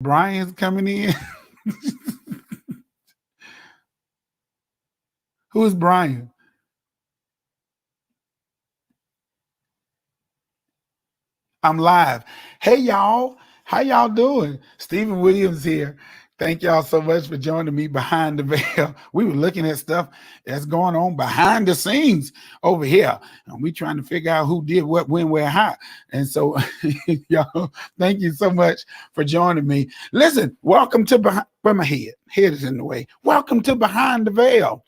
Brian's coming in. Who is Brian? I'm live. Hey y'all, how y'all doing? Stephen Williams here. Thank y'all so much for joining me behind the veil. We were looking at stuff that's going on behind the scenes over here, and we trying to figure out who did what, when, where, how. And so, y'all, thank you so much for joining me. Listen, welcome to behind. Where my head? Head is in the way. Welcome to Behind the Veil.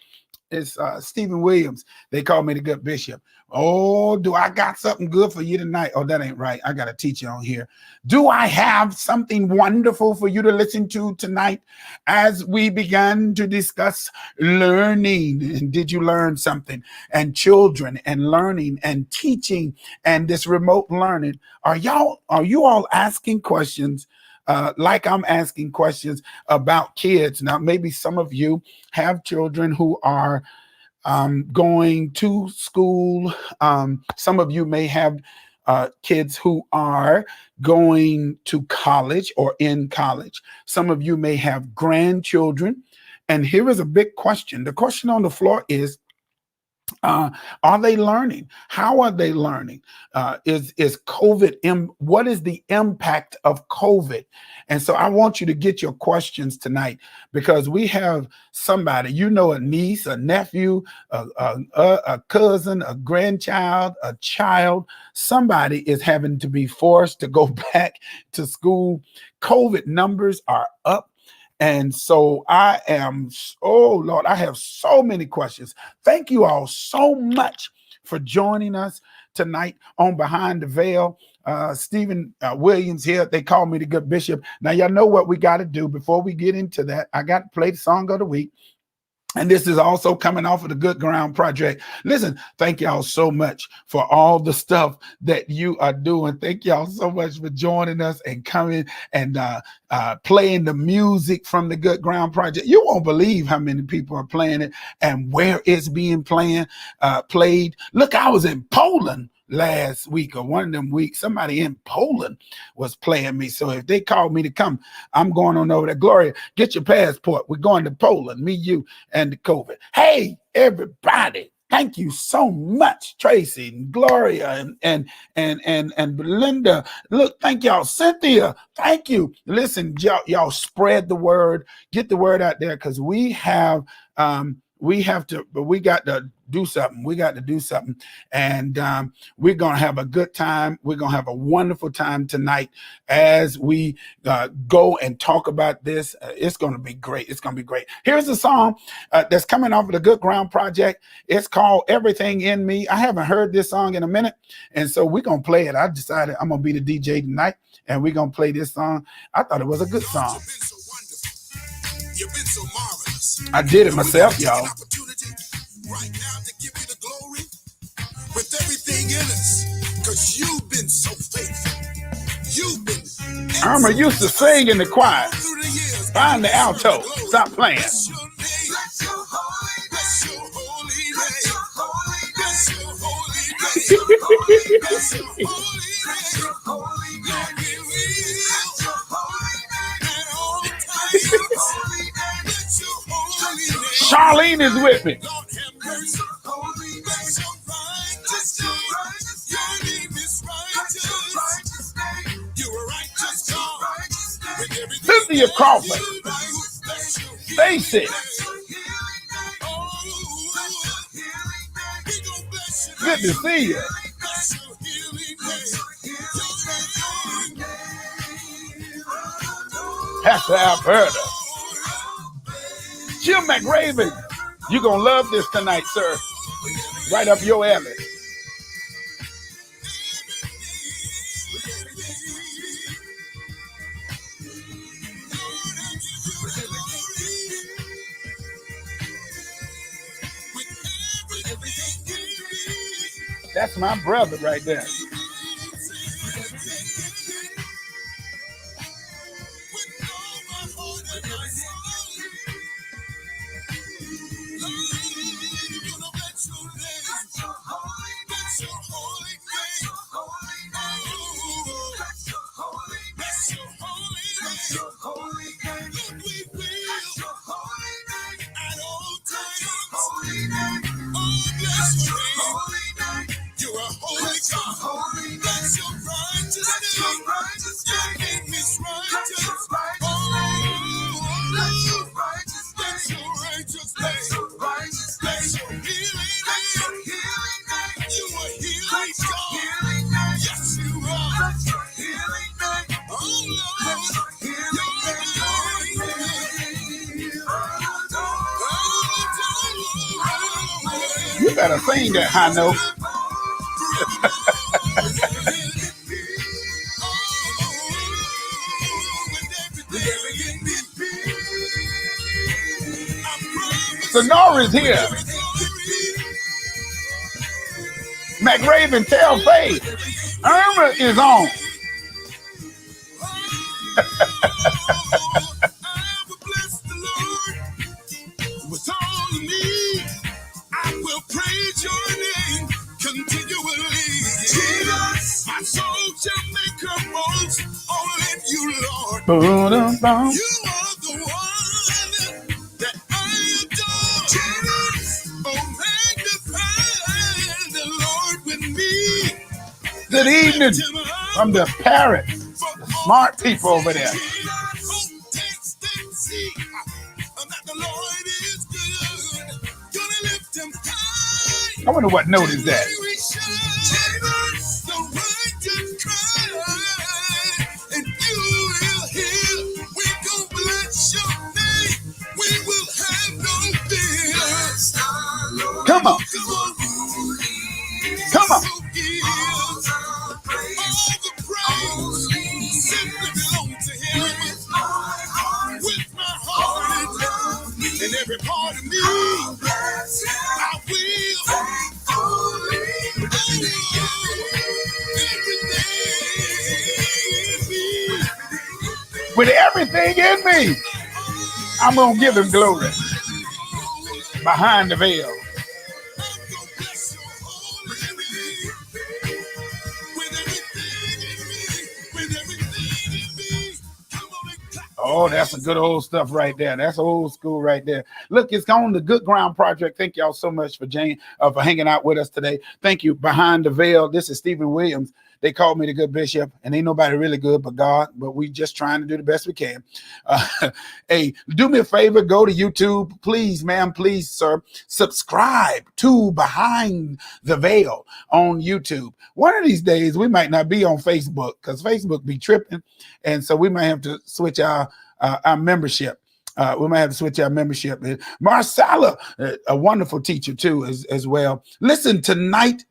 It's Stephen Williams. They call me the good bishop. Oh, do I got something good for you tonight? Oh, that ain't right. I got to teach you on here. Do I have something wonderful for you to listen to tonight as we began to discuss learning? And did you learn something? And children and learning and teaching and this remote learning. Are you all asking questions? Like I'm asking questions about kids. Now, maybe some of you have children who are going to school. Some of you may have kids who are going to college or in college. Some of you may have grandchildren. And here is a big question. The question on the floor is, are they learning? How are they learning? Is COVID? What is the impact of COVID? And so I want you to get your questions tonight, because we have somebody, a niece, a nephew, a cousin, a grandchild, a child. Somebody is having to be forced to go back to school. COVID numbers are up. And so oh Lord, I have so many questions. Thank you all so much for joining us tonight on Behind the Veil. Stephen Williams here. They call me the good bishop. Now, y'all know what we got to do before we get into that. I got to play the song of the week. And this is also coming off of the Good Ground Project. Listen, thank y'all so much for all the stuff that you are doing. Thank y'all so much for joining us and coming and playing the music from the Good Ground Project. You won't believe how many people are playing it and where it's being played. Look, I was in Poland last week, or one of them weeks. Somebody in Poland was playing me. So if they called me to come, I'm going on over there. Gloria, get your passport. We're going to Poland. Me, you, and the COVID. Hey, everybody. Thank you so much, Tracy and Gloria and Belinda. Look, thank y'all. Cynthia, thank you. Listen, y'all spread the word. Get the word out there, because we got to do something. We got to do something. And we're going to have a good time. We're going to have a wonderful time tonight as we go and talk about this. It's going to be great. It's going to be great. Here's a song that's coming off of the Good Ground Project. It's called Everything in Me. I haven't heard this song in a minute. And so we're going to play it. I decided I'm going to be the DJ tonight, and we're going to play this song. I thought it was a good song. You've been so marvelous. I did it myself, y'all. Right now to give you the glory with everything in us, because you've been so faithful. You've been. Erma used to sing in the choir. Find the alto. Stop playing. Bless your name. Bless your holy name. Bless your holy name. Bless your holy name. Bless your holy name. Bless your holy name. Lord, we will. Bless your holy name. At all times. Bless your holy name. Charlene is with me. Cynthia Crawford, Stacy, good to see you. Pastor Alberta, Jim McRaven, you're going to love this tonight, sir. Right up your alley. That's my brother right there. holy name. Lord, we will bless your holy name at all times. Holy name. Oh, bless your holy name. You are holy God. Holy name. That's your righteous name. Your name is righteous. Oh, bless your righteous name. That's your righteous name. That's your righteous name. That's your healing name. That's your healing name. You are healing God. Healing name. Yes, you are. That's your healing name. Oh, Lord. That's your healing name. You better sing that high note. Sonora's here. McRaven, tell Faith. Erma is on. With all of me, I will praise your name continually. Jesus, my soul shall make her boast on you, Lord. You are the one that I adore. Jesus, oh, magnify the Lord with me. Good evening from the parrots, the smart people over there. I wonder what note is that. Come on. Come on. And every part of me, I will with everything in me, I'm going to give him glory behind the veil. Oh, that's a good old stuff right there. That's old school right there. Look, it's on the Good Ground Project. Thank y'all so much for for hanging out with us today. Thank you. Behind the Veil. This is Stephen Williams. They called me the good bishop, and ain't nobody really good but God, but we just trying to do the best we can. Hey, do me a favor, go to YouTube, please, ma'am, please, sir, subscribe to Behind the Veil on YouTube. One of these days, we might not be on Facebook because Facebook be tripping, and so we might have to switch our membership. We might have to switch our membership. Marcella, a wonderful teacher too, as well. Listen, tonight,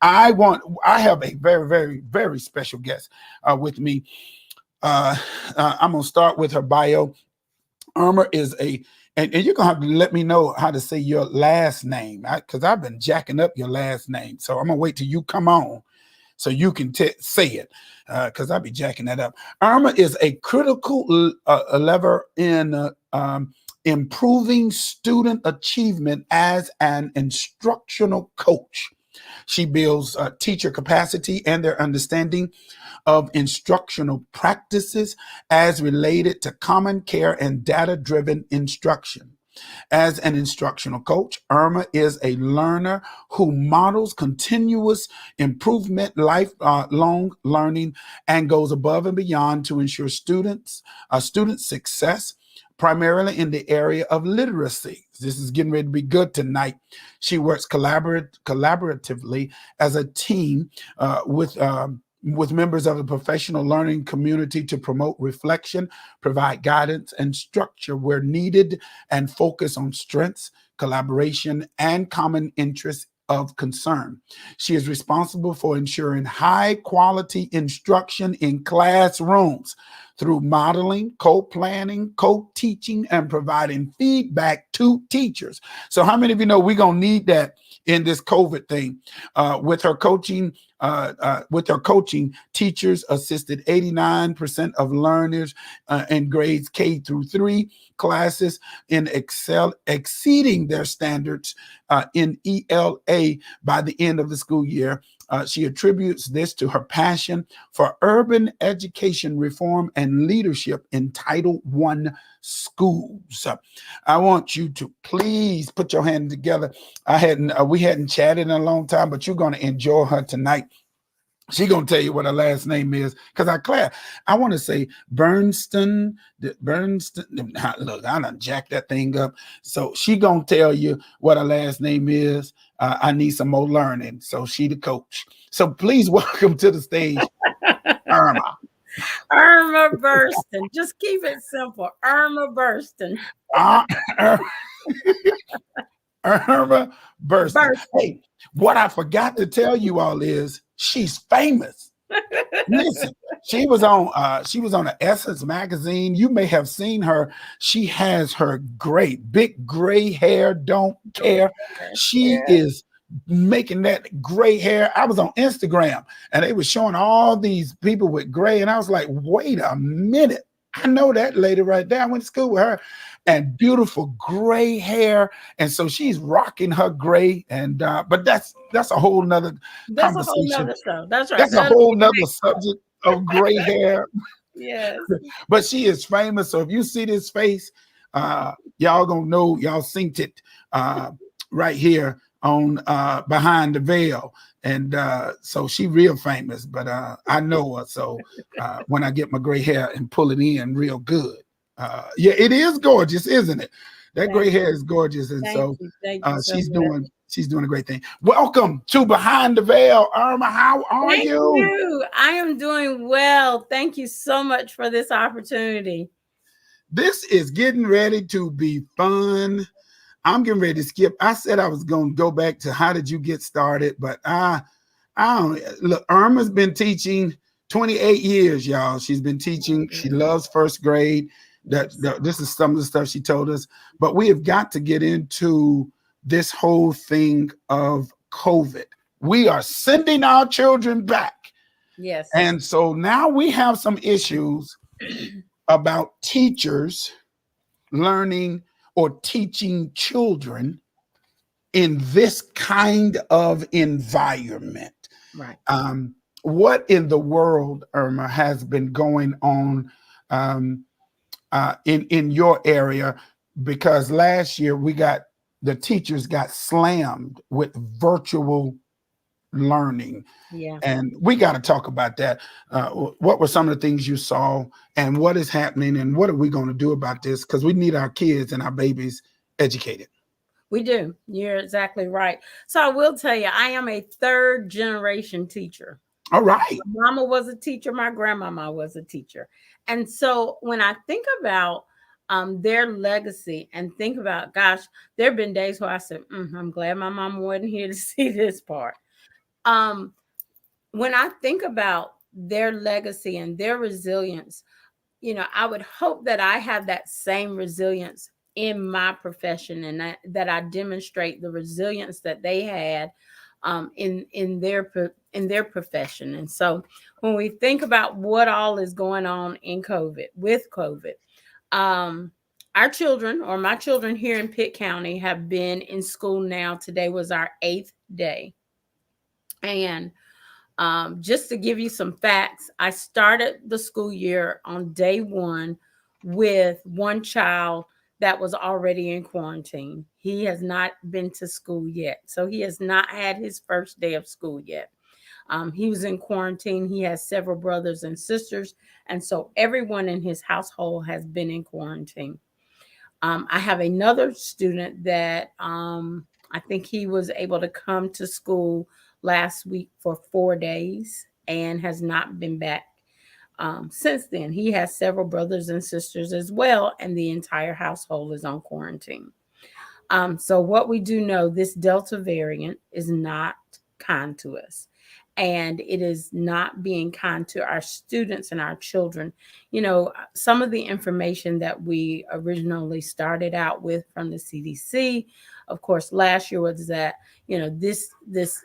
I have a very, very, very special guest with me. I'm gonna start with her bio. Erma is and you're gonna have to let me know how to say your last name, because I've been jacking up your last name. So I'm gonna wait till you come on so you can say it, because I'll be jacking that up. Erma is a critical lever in improving student achievement as an instructional coach. She builds teacher capacity and their understanding of instructional practices as related to common care and data-driven instruction. As an instructional coach, Erma is a learner who models continuous improvement, lifelong learning, and goes above and beyond to ensure student success, primarily in the area of literacy. This is getting ready to be good tonight. She works collaboratively as a team with members of the professional learning community to promote reflection, provide guidance and structure where needed, and focus on strengths, collaboration, and common interests of concern. She is responsible for ensuring high quality instruction in classrooms through modeling, co-planning, co-teaching, and providing feedback to teachers. So how many of you know we're going to need that in this COVID thing? With her coaching, teachers assisted 89% of learners in grades K through 3 classes in exceeding their standards in ELA by the end of the school year She attributes this to her passion for urban education reform and leadership in Title I schools. I want you to please put your hand together. We hadn't chatted in a long time, but you're going to enjoy her tonight. She gonna tell you what her last name is, because I want to say Burstion. Look, I done jacked that thing up. So she gonna tell you what her last name is. I need some more learning. So she the coach. So please welcome to the stage, Erma. Erma Burstion. Just keep it simple. Erma Burstion. Uh, Erma Burstion. Burstion. Hey, what I forgot to tell you all is she's famous. Listen, she was on the Essence magazine. You may have seen her. She has her big gray hair, don't care. She is making that gray hair. I was on Instagram and they were showing all these people with gray, and I was like, wait a minute. I know that lady right there. I went to school with her, and beautiful gray hair. And so she's rocking her gray. And but that's a whole nother That's a whole conversation. nother show. That's right. That's a whole nother subject of gray hair. Yes. But she is famous. So if you see this face, y'all gonna know y'all synced it right here on Behind the Veil. And so she real famous, but I know her. So when I get my gray hair and pull it in real good. Yeah, it is gorgeous, isn't it? That gray hair is gorgeous. And so she's doing a great thing. Welcome to Behind the Veil. Erma, how are you? Thank you. I am doing well. Thank you so much for this opportunity. This is getting ready to be fun. I'm getting ready to skip. I said I was going to go back to how did you get started, but I don't look. Erma's been teaching 28 years, y'all. She's been teaching. She loves first grade. This is some of the stuff she told us, but we have got to get into this whole thing of COVID. We are sending our children back. Yes. And so now we have some issues about teachers learning or teaching children in this kind of environment. Right. What in the world, Erma, has been going on in your area? Because last year the teachers got slammed with virtual learning. Yeah. And we got to talk about that. What were some of the things you saw, and what is happening, and what are we going to do about this? Because we need our kids and our babies educated. We do. You're exactly right. So I will tell you, I am a third generation teacher. All right. My mama was a teacher. My grandmama was a teacher. And so when I think about their legacy and think about, gosh, there have been days where I said, I'm glad my mama wasn't here to see this part. When I think about their legacy and their resilience, I would hope that I have that same resilience in my profession, and that I demonstrate the resilience that they had in their profession. And so when we think about what all is going on with COVID, our children, or my children here in Pitt County, have been in school now. Today was our 8th day. And just to give you some facts, I started the school year on day 1 with one child that was already in quarantine. He has not been to school yet. So he has not had his first day of school yet. He was in quarantine. He has several brothers and sisters. And so everyone in his household has been in quarantine. I have another student that I think he was able to come to school last week for 4 days and has not been back since then. He has several brothers and sisters as well, and the entire household is on quarantine. So what we do know, this Delta variant is not kind to us. And it is not being kind to our students and our children. Some of the information that we originally started out with from the CDC, of course, last year was that, this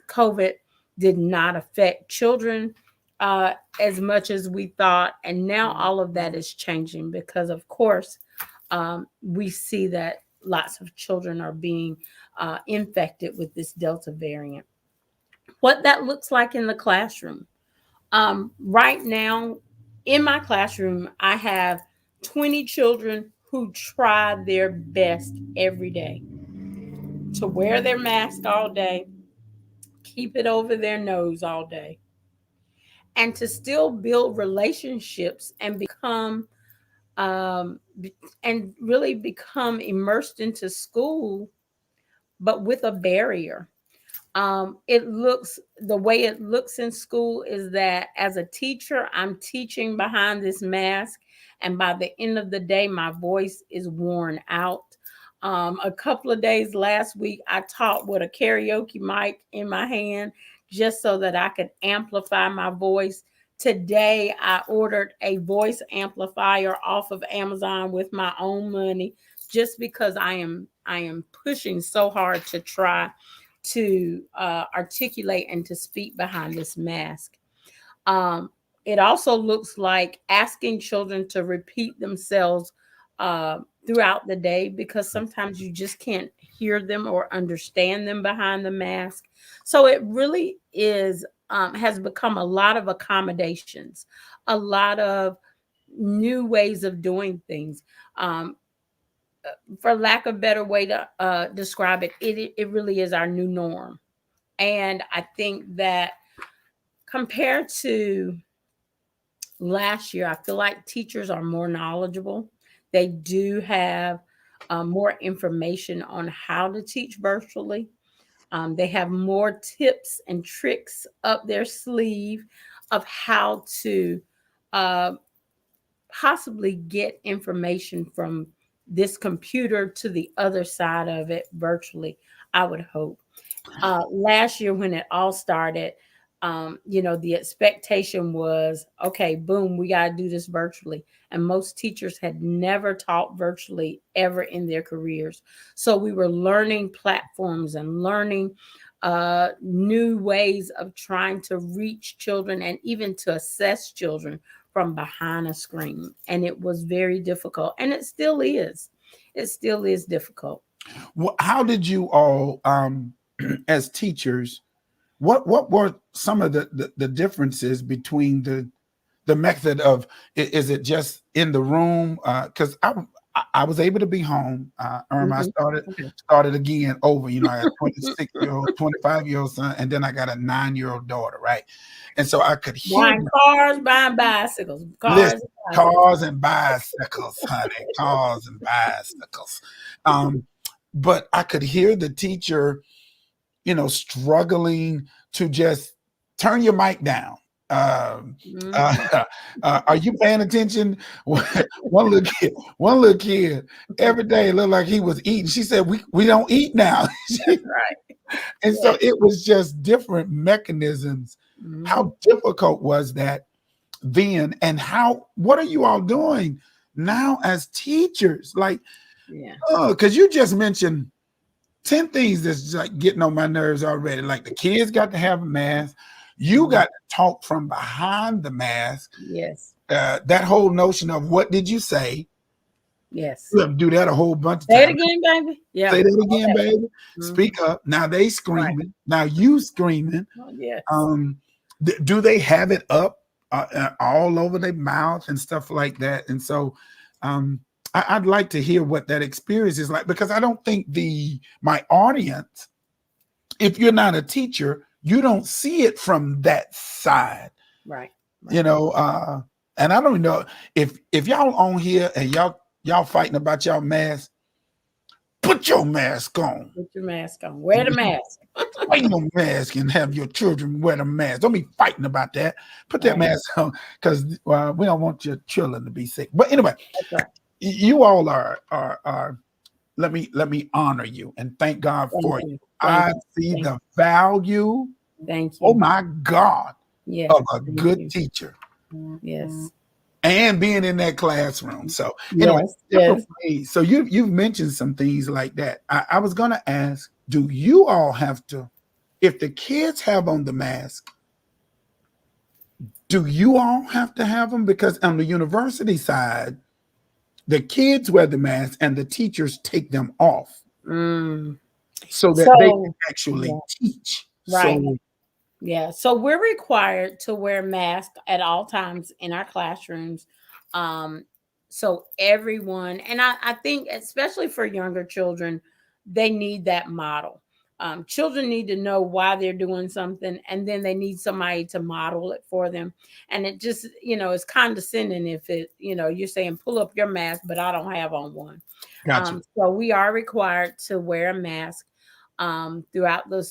COVID did not affect children as much as we thought. And now all of that is changing because, of course, we see that lots of children are being infected with this Delta variant. what that looks like in the classroom. Right now, in my classroom, I have 20 children who try their best every day to wear their mask all day, keep it over their nose all day, and to still build relationships and become and really become immersed into school, but with a barrier. It looks the way it looks in school is that as a teacher, I'm teaching behind this mask, and by the end of the day, my voice is worn out. A couple of days last week, I taught with a karaoke mic in my hand just so that I could amplify my voice. Today, I ordered a voice amplifier off of Amazon with my own money, just because I am pushing so hard to try to articulate and to speak behind this mask. Um, it also looks like asking children to repeat themselves uh, throughout the day, because sometimes you just can't hear them or understand them behind the mask. So it really is has become a lot of accommodations, a lot of new ways of doing things. Um, for lack of a better way to describe it, it really is our new norm. And I think that compared to last year, I feel like teachers are more knowledgeable. They do have more information on how to teach virtually. They have more tips and tricks up their sleeve of how to uh, possibly get information from this computer to the other side of it virtually, I would hope. Last year when it all started, the expectation was, okay, boom, we got to do this virtually. And most teachers had never taught virtually ever in their careers. So we were learning platforms and learning new ways of trying to reach children and even to assess children from behind a screen. And it was very difficult. And it still is. It still is difficult. How did you all, as teachers, what were some of the differences between the method of, is it just in the room? Because I was able to be home. Irma, I Mhm. Okay. started again over. I had a 26-year-old, 25-year-old son, and then I got a 9-year-old daughter, right? And so I could hear Buying cars, buying bicycles, cars listen, and bicycles. cars and bicycles, honey, cars and bicycles. Um, but I could hear the teacher, struggling to just turn your mic down. Um, Mhm. are you paying attention? One little kid, every day looked like he was eating. She said, "We don't eat now," That's right. and so Yes. it was just different mechanisms. Mhm. How difficult was that then, and what are you all doing now as teachers? Like, Yeah. because you just mentioned 10 things that's like getting on my nerves already. Like the kids got to have a mask. You Mhm. got to talk from behind the mask. Yes. That whole notion of what did you say? Yes. You have to do that a whole bunch of Say it times. again, baby. Yeah. Say that All again, that. baby. Speak Mhm. up. Now they Right. screaming. Now you screaming. Oh, yes. Um, do they have it up all over their mouth and stuff like that? And so, um, I'd like to hear what that experience is like, because I don't think my audience, if you're not a teacher, you don't see it from that side, Right. you Right. know. And I don't know if y'all on here and y'all fighting about y'all mask, put your mask on. Put your mask on. Wear the mask. Wear your mask and have your children wear the mask. Don't be fighting about that. Put that Right. mask on, because we don't want your children to be sick. But anyway, That's right. you all are. Let me honor you and thank God Thank for you. you. Thank I you. see Thank the value. you. Thank Oh you. my God, Yes. of a Thank good you. teacher Yes. and being in that classroom. So anyway, Yes. different Yes. ways. So you've mentioned some things like that. I was gonna ask, do you all have to, if the kids have on the mask, do you all have to have them? Because on the university side, the kids wear the mask and the teachers take them off Mm. so that they can So, actually yeah. teach. Right. So Yeah, so we're required to wear masks at all times in our classrooms. Um, so everyone, and I think especially for younger children, they need that model. Children need to know why they're doing something, and then they need somebody to model it for them. And it just, it's condescending if you're saying pull up your mask, but I don't have on one. Gotcha. So we are required to wear a mask throughout the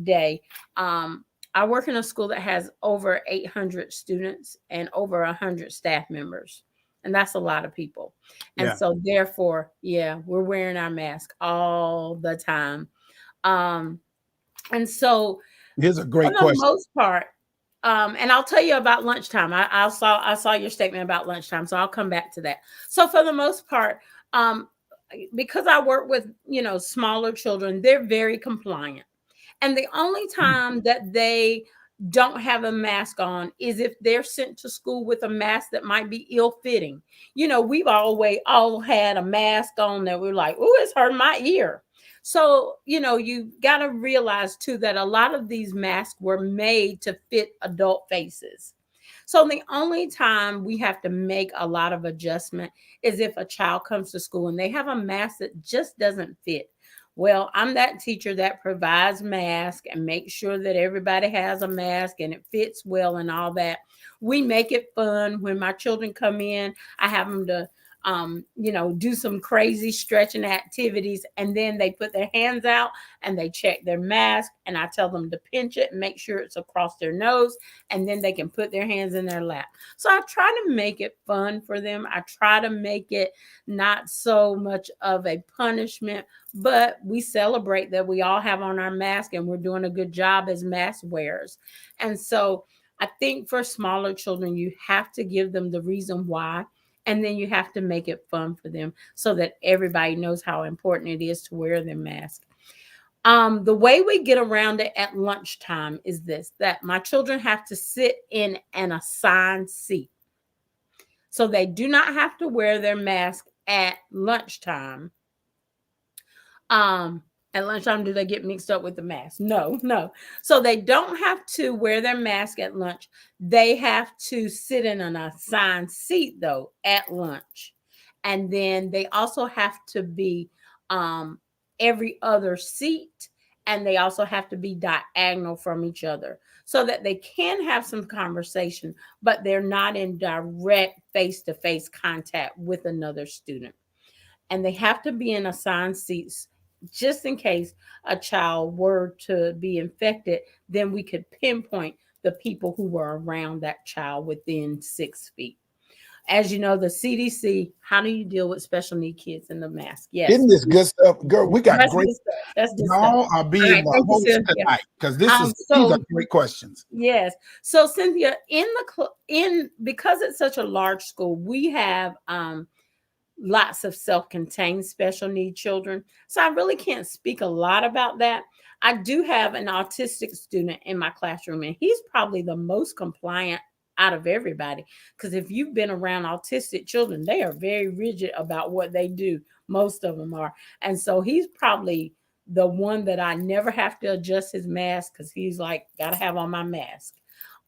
day. Um, I work in a school that has over 800 students and over 100 staff members. And that's a lot of people. And Yeah. so, therefore, yeah, we're wearing our mask all the time. Um, and so, Here's a for great the question. most part, and I'll tell you about lunchtime. I saw your statement about lunchtime, so I'll come back to that. So for the most part, um, because I work with smaller children, they're very compliant. And the only time that they don't have a mask on is if they're sent to school with a mask that might be ill fitting. We've always all had a mask on that we're like, oh, it's hurting my ear. So, you got to realize too that a lot of these masks were made to fit adult faces. So the only time we have to make a lot of adjustment is if a child comes to school and they have a mask that just doesn't fit. Well, I'm that teacher that provides mask and makes sure that everybody has a mask and it fits well and all that. We make it fun when my children come in. I have them to do some crazy stretching activities, and then they put their hands out and they check their mask, and I tell them to pinch it and make sure it's across their nose, and then they can put their hands in their lap. So I try to make it fun for them. I try to make it not so much of a punishment, but we celebrate that we all have on our mask and we're doing a good job as mask wearers. And so I think for smaller children, you have to give them the reason why, and then you have to make it fun for them so that everybody knows how important it is to wear their mask. The way we get around it at lunchtime is this: that my children have to sit in an assigned seat. So they do not have to wear their mask at lunchtime. Um, at lunchtime, do they get mixed up with the mask? No, no. So they don't have to wear their mask at lunch. They have to sit in an assigned seat though at lunch. And then they also have to be um every other seat, and they also have to be diagonal from each other so that they can have some conversation, but they're not in direct face-to-face contact with another student. And they have to be in assigned seats just in case a child were to be infected, then we could pinpoint the people who were around that child within 6 feet. As you know, the CDC, how do you deal with special need kids in the mask? Yes, Isn't this good stuff, girl? We got that's great. good stuff. That's good stuff. Y'all are All being right, the thank you, host Cynthia. tonight because these are So great questions. yes, so Cynthia, in because it's such a large school, we have lots of self-contained special need children. So I really can't speak a lot about that. I do have an autistic student in my classroom, and he's probably the most compliant out of everybody. Because if you've been around autistic children, they are very rigid about what they do. Most of them are. And so he's probably the one that I never have to adjust his mask because he's like, gotta have on my mask.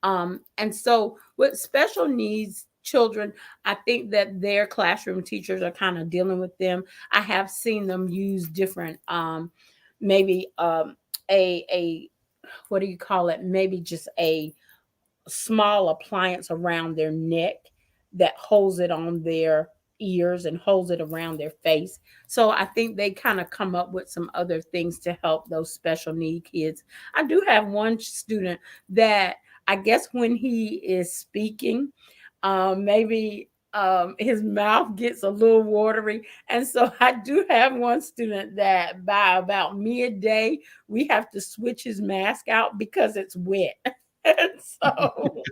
And so with special needs children, I think that their classroom teachers are kind of dealing with them. I have seen them use different, maybe a what do you call it? Maybe just a small appliance around their neck that holds it on their ears and holds it around their face. So I think they kind of come up with some other things to help those special need kids. I do have one student that I guess when he is speaking, maybe his mouth gets a little watery. And so I do have one student that by about midday, we have to switch his mask out because it's wet. And so,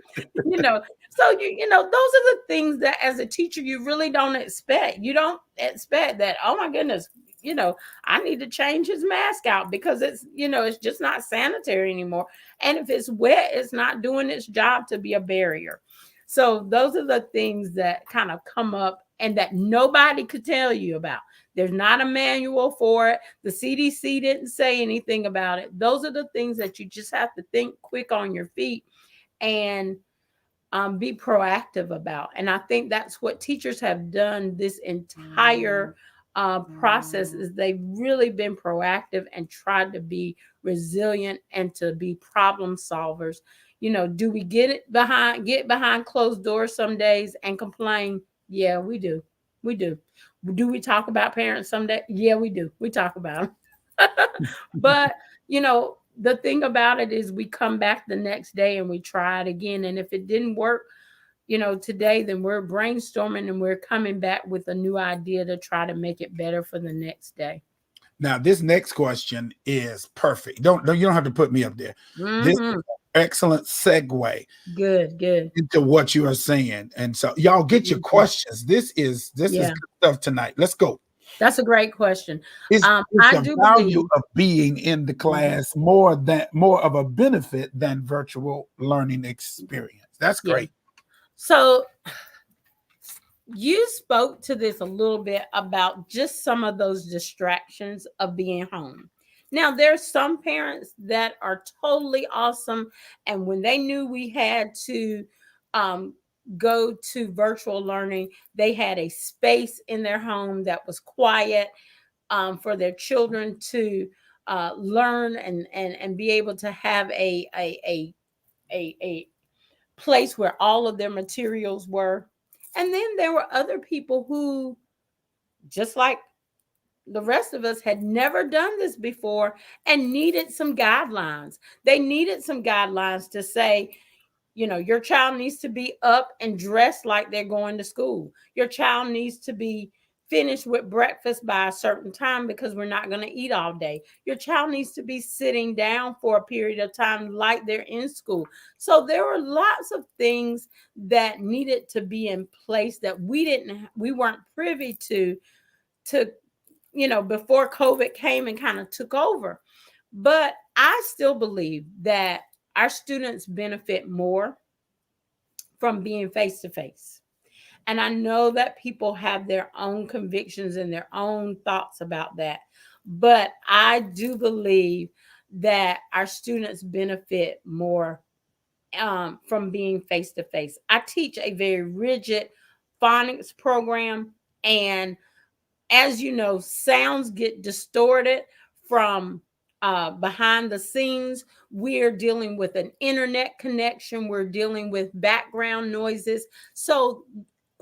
you know, those are the things that as a teacher you really don't expect. You don't expect that, oh my goodness, I need to change his mask out because it's just not sanitary anymore. And if it's wet, it's not doing its job to be a barrier. So those are the things that kind of come up and that nobody could tell you about. There's not a manual for it. The CDC didn't say anything about it. Those are the things that you just have to think quick on your feet and be proactive about. And I think that's what teachers have done this entire process is they've really been proactive and tried to be resilient and to be problem solvers. You know, do we get behind closed doors some days and complain? Yeah, we do. We do. Do we talk about parents someday? Yeah, we do. We talk about them. But, you know, the thing about it is we come back the next day and we try it again. And if it didn't work, you know, today, then we're brainstorming and we're coming back with a new idea to try to make it better for the next day. Now, this next question is perfect. Don't you don't have to put me up there. This is Hmm. an excellent segue Good, good. into what you are saying. And so y'all get your Mhm. questions. This is Yeah, good stuff tonight. Let's go. that's a great question. Is I the do value believe. of being in the Mhm. class more of a benefit than virtual learning experience? That's Yeah. great. So you spoke to this a little bit about just some of those distractions of being home. Now, there's some parents that are totally awesome. And when they knew we had to um, go to virtual learning, they had a space in their home that was quiet for their children to learn and be able to have a place where all of their materials were. And then there were other people who, just like the rest of us, had never done this before and needed some guidelines. They needed some guidelines to say, you know, your child needs to be up and dressed like they're going to school. Your child needs to be finished with breakfast by a certain time because we're not going to eat all day. Your child needs to be sitting down for a period of time like they're in school. So there were lots of things that needed to be in place that we weren't privy to you know, before COVID came and kind of took over. But I still believe that our students benefit more from being face to face. And I know that people have their own convictions and their own thoughts about that. But I do believe that our students benefit more from being face to face. I teach a very rigid phonics program. And as you know, sounds get distorted from behind the scenes. We're dealing with an internet connection, we're dealing with background noises. So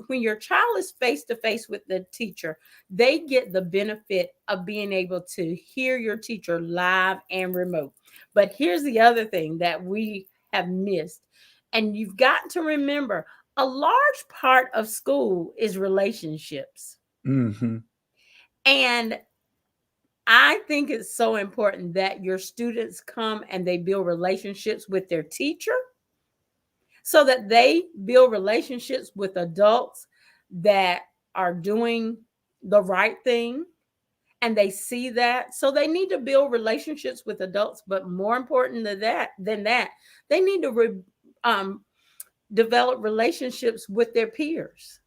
when your child is face to face with the teacher, they get the benefit of being able to hear your teacher live and remote. But here's the other thing that we have missed, and you've got to remember a large part of school is relationships. Hmm. And I think it's so important that your students come and they build relationships with their teacher so that they build relationships with adults that are doing the right thing and they see that. So they need to build relationships with adults, but more important than that, they need to um, develop relationships with their peers.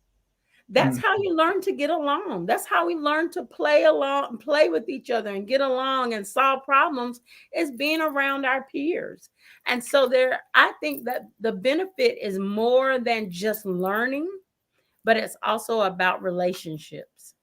That's how you learn to get along. That's how we learn to play along, play with each other and get along and solve problems is being around our peers. And so there, I think that the benefit is more than just learning, but it's also about relationships.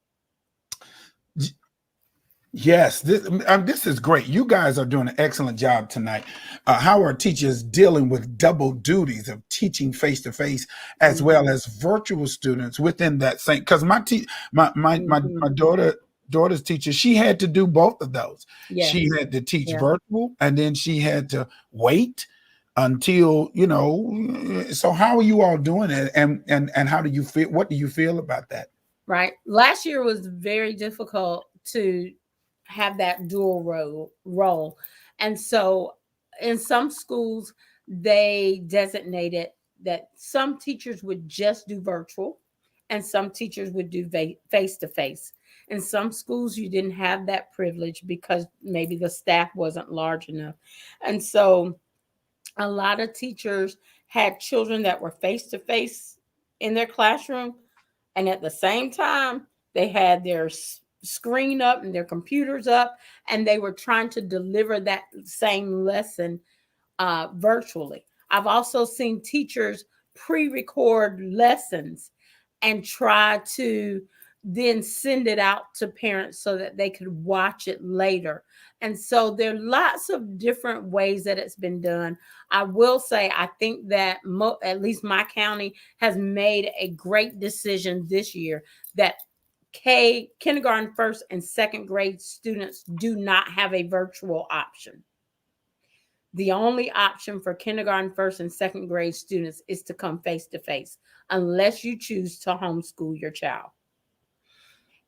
Yes, this is great. You guys are doing an excellent job tonight. How are teachers dealing with double duties of teaching face to face as well Mhm, as virtual students within that same? Because my mhm. daughter's teacher, she had to do both of those. She Yes. had to teach Yeah. virtual, and then she had to wait until So how are you all doing it, and how do you feel? What do you feel about that? Right. Last year was very difficult to have that dual role. And so in some schools they designated that some teachers would just do virtual and some teachers would do face to face. In some schools you didn't have that privilege because maybe the staff wasn't large enough. And so a lot of teachers had children that were face to face in their classroom, And at the same time, they had their screen up and their computers up, and they were trying to deliver that same lesson virtually. I've also seen teachers pre-record lessons and try to then send it out to parents so that they could watch it later. And so there are lots of different ways that it's been done. I will say, I think that at least my county has made a great decision this year that kindergarten, first, and second grade students do not have a virtual option. The only option for kindergarten, first, and second grade students is to come face to face, unless you choose to homeschool your child.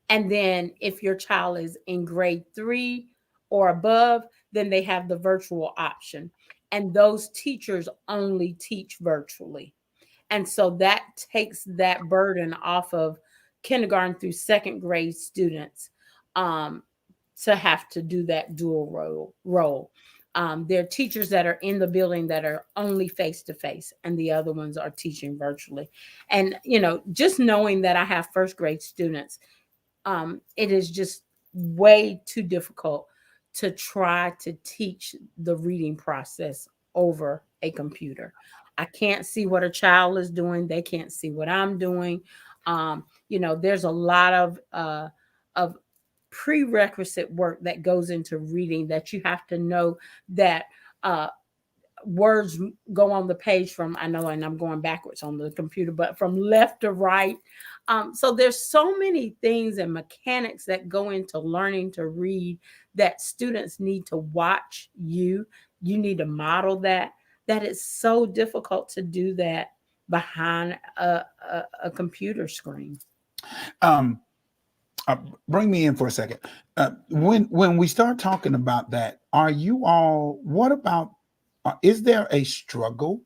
And then if your child is in grade 3 or above, then they have the virtual option. And those teachers only teach virtually. And so that takes that burden off of kindergarten through second grade students, um, to have to do that dual role. There are teachers that are in the building that are only face to face, and the other ones are teaching virtually. And, just knowing that I have first grade students, it is just way too difficult to try to teach the reading process over a computer. I can't see what a child is doing. They can't see what I'm doing. There's a lot of prerequisite work that goes into reading, that you have to know that uh, words go on the page from, I know, and I'm going backwards on the computer, but from left to right. So there's so many things and mechanics that go into learning to read, that students need to watch you. You need to model that. That is so difficult to do that behind a computer screen. Um, uh, Bring me in for a second. When we start talking about that, are you all? What about? Is there a struggle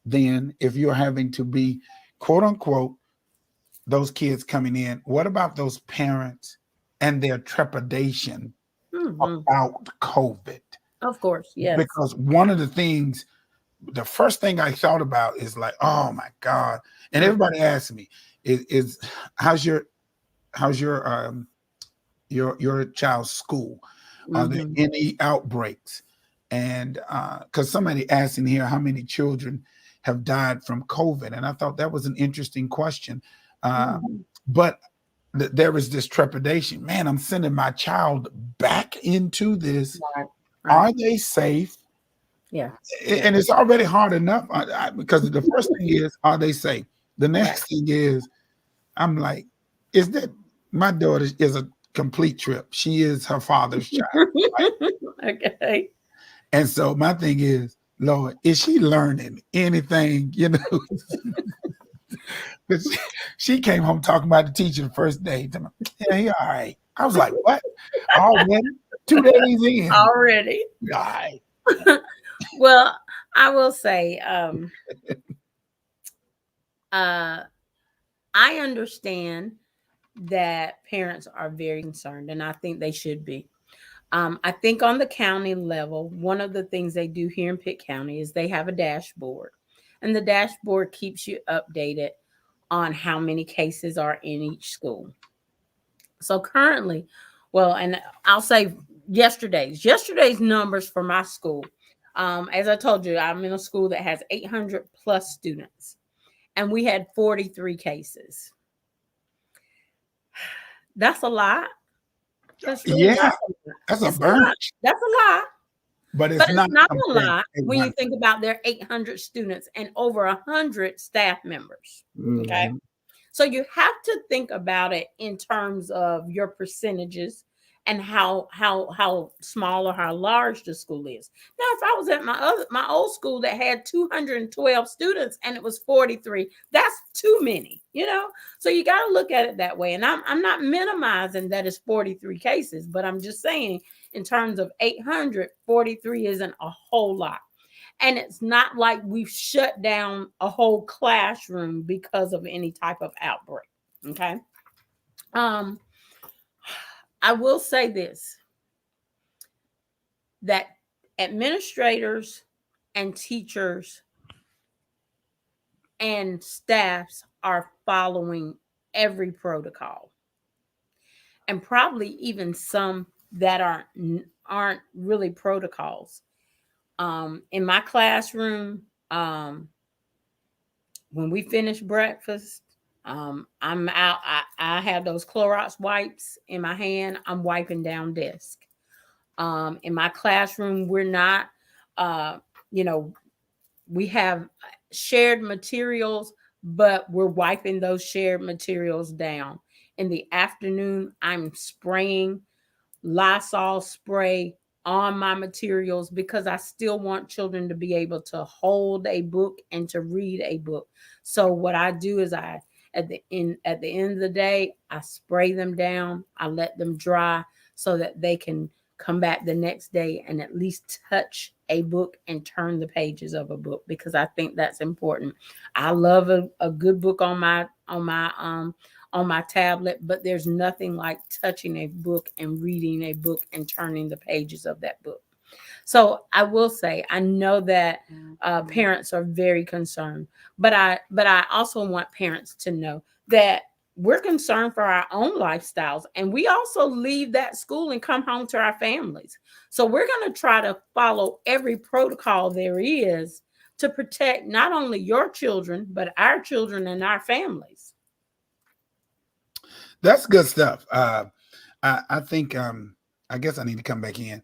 then if you're having to be, quote unquote, those kids coming in? What about those parents and their trepidation Hmm. about COVID? Of course, yes. Because one of the things, the first thing I thought about is like, oh my God. And everybody asks me, is how's your child's school? Are there Hmm. any outbreaks? And because somebody asked in here how many children have died from COVID, and I thought that was an interesting question. Uh, Hmm. but there was this trepidation. Man, I'm sending my child back into this. Right, right. Are they safe? Yeah, yeah, And it's already hard enough because the first thing is, are they safe? The right. next thing is, I'm like, is that my daughter is a complete trip. She is her father's child, right? Okay. And so my thing is, Lord, is she learning anything? 'Cause she came home talking about the teacher the first day. Yeah, he all right. I was like, what? Already? 2 days in. Already. All right. Well, I will say, uh, I understand that parents are very concerned, and I think they should be. I think on the county level, one of the things they do here in Pitt County is they have a dashboard, and the dashboard keeps you updated on how many cases are in each school. So currently, well, and I'll say yesterday's numbers for my school. As I told you, I'm in a school that has 800 plus students, and we had 43 cases. That's a lot. That's really Yeah, that's a lot. that's a It's a lot. bunch, That's a lot. but But it's it's not not a compared lot to when you 100. think about their 800 students and over 100 staff members. Okay. Mhm. So you have to think about it in terms of your percentages and how small or how large the school is. Now, if I was at my old school that had 212 students and it was 43, that's too many. So you got to look at it that way. And I'm not minimizing that it's 43 cases, but I'm just saying in terms of 800, 43 isn't a whole lot. And it's not like we've shut down a whole classroom because of any type of outbreak. Okay. Um, I will say this, that administrators and teachers and staffs are following every protocol, and probably even some that aren't really protocols. In my classroom, when we finish breakfast, I'm out. I have those Clorox wipes in my hand. I'm wiping down desk. In my classroom, we're not, uh, you know, we have shared materials, but we're wiping those shared materials down. In the afternoon, I'm spraying Lysol spray on my materials because I still want children to be able to hold a book and to read a book. So what I do is at the end of the day, I spray them down, I let them dry so that they can come back the next day and at least touch a book and turn the pages of a book, because I think that's important. I love a good book on my tablet, but there's nothing like touching a book and reading a book and turning the pages of that book. So I will say, I know that parents are very concerned, but I also want parents to know that we're concerned for our own lifestyles, and we also leave that school and come home to our families. So we're going to try to follow every protocol there is to protect not only your children, but our children and our families. That's good stuff. I think I guess I need to come back in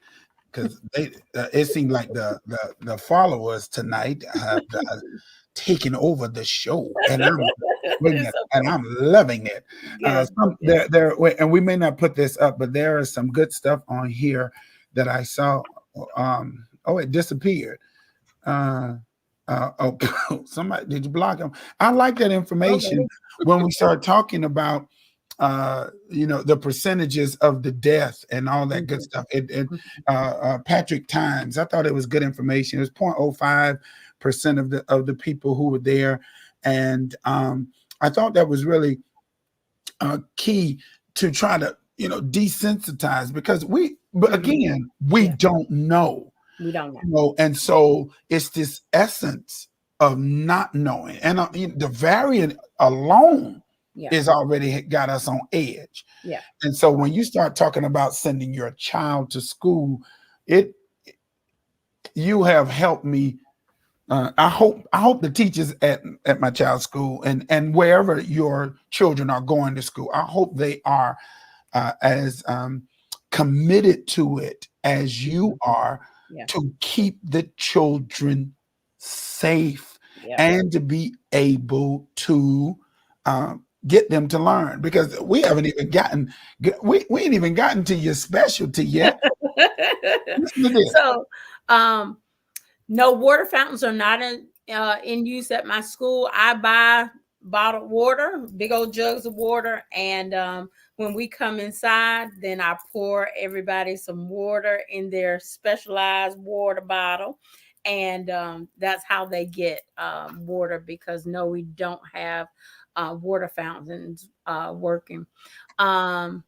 because they it seemed like the followers tonight have taken over the show, and I'm It's and okay. I'm loving it. Good. Good. And we may not put this up, but there is some good stuff on here that I saw. Oh, it disappeared. Uh, oh, somebody did you block them? I like that information Okay. when we start talking about the percentages of the death and all that good Mhm. stuff. It Mhm. Patrick Times, I thought it was good information. It was 0.05% of the people who were there, and I thought that was really key to try to desensitize, because but Mhm. again, we Yeah, don't know. we don't know. And so it's this essence of not knowing, and the variant alone Yeah, is already got us on edge. yeah. And so when you start talking about sending your child to school, it you have helped me. I hope the teachers at my child's school, and wherever your children are going to school, I hope they are as committed to it as you Mhm. are, Yeah, to keep the children safe yeah. and to be able to get them to learn, because we haven't even we ain't even gotten to your specialty yet. Listen to this. So, um, no, water fountains are not in use at my school. I buy bottled water, big old jugs of water, and when we come inside, then I pour everybody some water in their specialized water bottle, and that's how they get water. Because no, we don't have water fountains working. Um,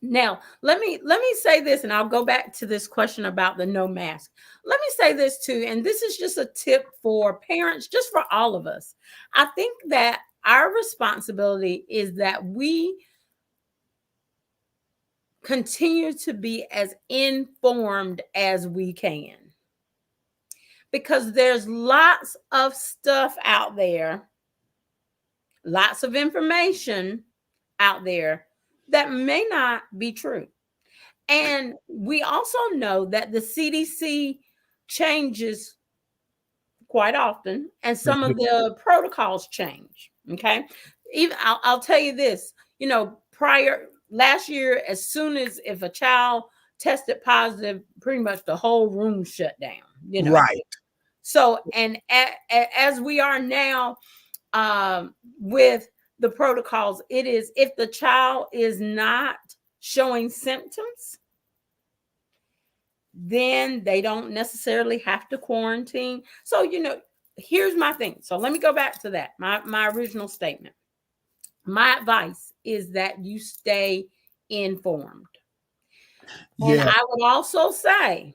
Now, let me say this, and I'll go back to this question about the no mask. Let me say this too, and this is just a tip for parents, just for all of us. I think that our responsibility is that we continue to be as informed as we can, because there's lots of stuff out there, lots of information out there that may not be true. And we also know that the CDC changes quite often, and They some do. of the protocols change. Okay. Even I'll tell you this, prior last year, as soon as if a child tested positive, pretty much the whole room shut down. Right. So, and as we are now, with the protocols, it is if the child is not showing symptoms, then they don't necessarily have to quarantine. So, here's my thing. So let me go back to that. My original statement. My advice is that you stay informed. And Yeah. I would also say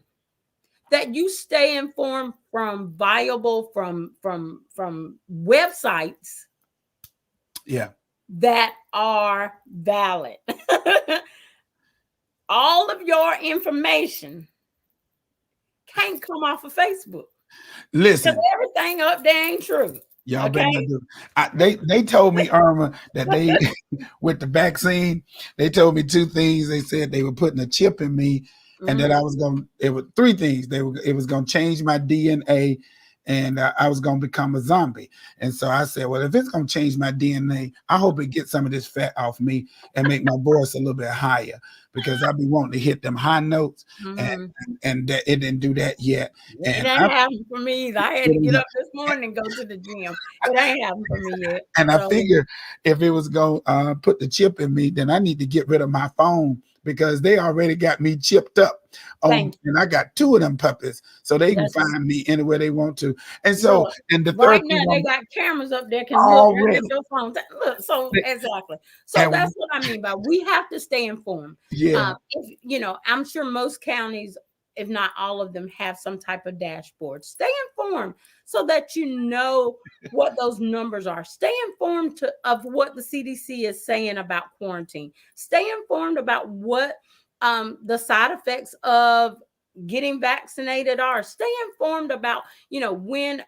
that you stay informed from websites Yeah. that are valid. All of your information can't come off of Facebook because Listen, everything up there ain't true. y'all better not Okay. do it. They told me, Irma, that they with the vaccine, they told me two things. They said they were putting a chip in me, and that I was going. It was three things. It was going to change my DNA, and I was going to become a zombie. And so I said, well, if it's going to change my DNA, I hope it gets some of this fat off me and make my voice a little bit higher, because I be wanting to hit them high notes, and that it didn't do that yet. It And ain't happened for me either. I had to get up this morning and go to the gym. It ain't happened for me yet. And I So, figure if it was going to put the chip in me, then I need to get rid of my phone, because they already got me chipped up on, and I got two of them puppies, so they can find me anywhere they want to. And so, look, and the right third now thing they got cameras up there can look right at already, your phone. Look, so exactly. So and that's what I mean by we have to stay informed. yeah, If you know, I'm sure most counties, if not all of them, have some type of dashboard. Stay informed so that you know what those numbers are. Stay informed of what the CDC is saying about quarantine. Stay informed about what the side effects of getting vaccinated are. Stay informed about, you know, when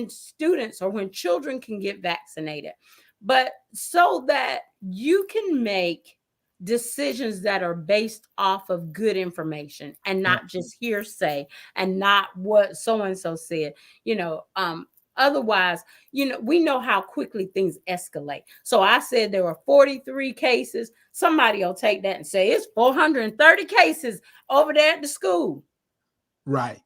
students or when children can get vaccinated, but so that you can make decisions that are based off of good information and not just hearsay and not what so and so said. You know, otherwise, you know, we know how quickly things escalate. So I said there were 43 cases. Somebody will take that and say it's 430 cases over there at the school. right.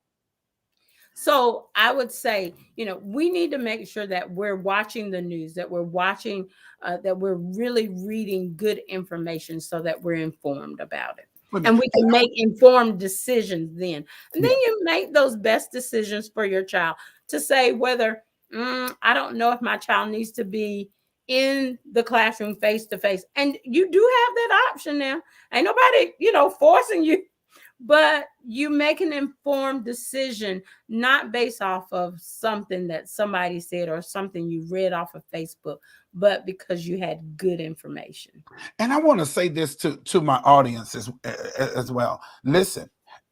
So I would say, you know, we need to make sure that we're watching the news, that we're watching, that we're really reading good information so that we're informed about it. And we can make informed decisions then. And then you make those best decisions for your child to say whether, I don't know if my child needs to be in the classroom face to face. And you do have that option now. Ain't nobody, you know, forcing you, but you make an informed decision, not based off of something that somebody said or something you read off of Facebook, but because you had good information. And I want to say this to my audience as well. Listen,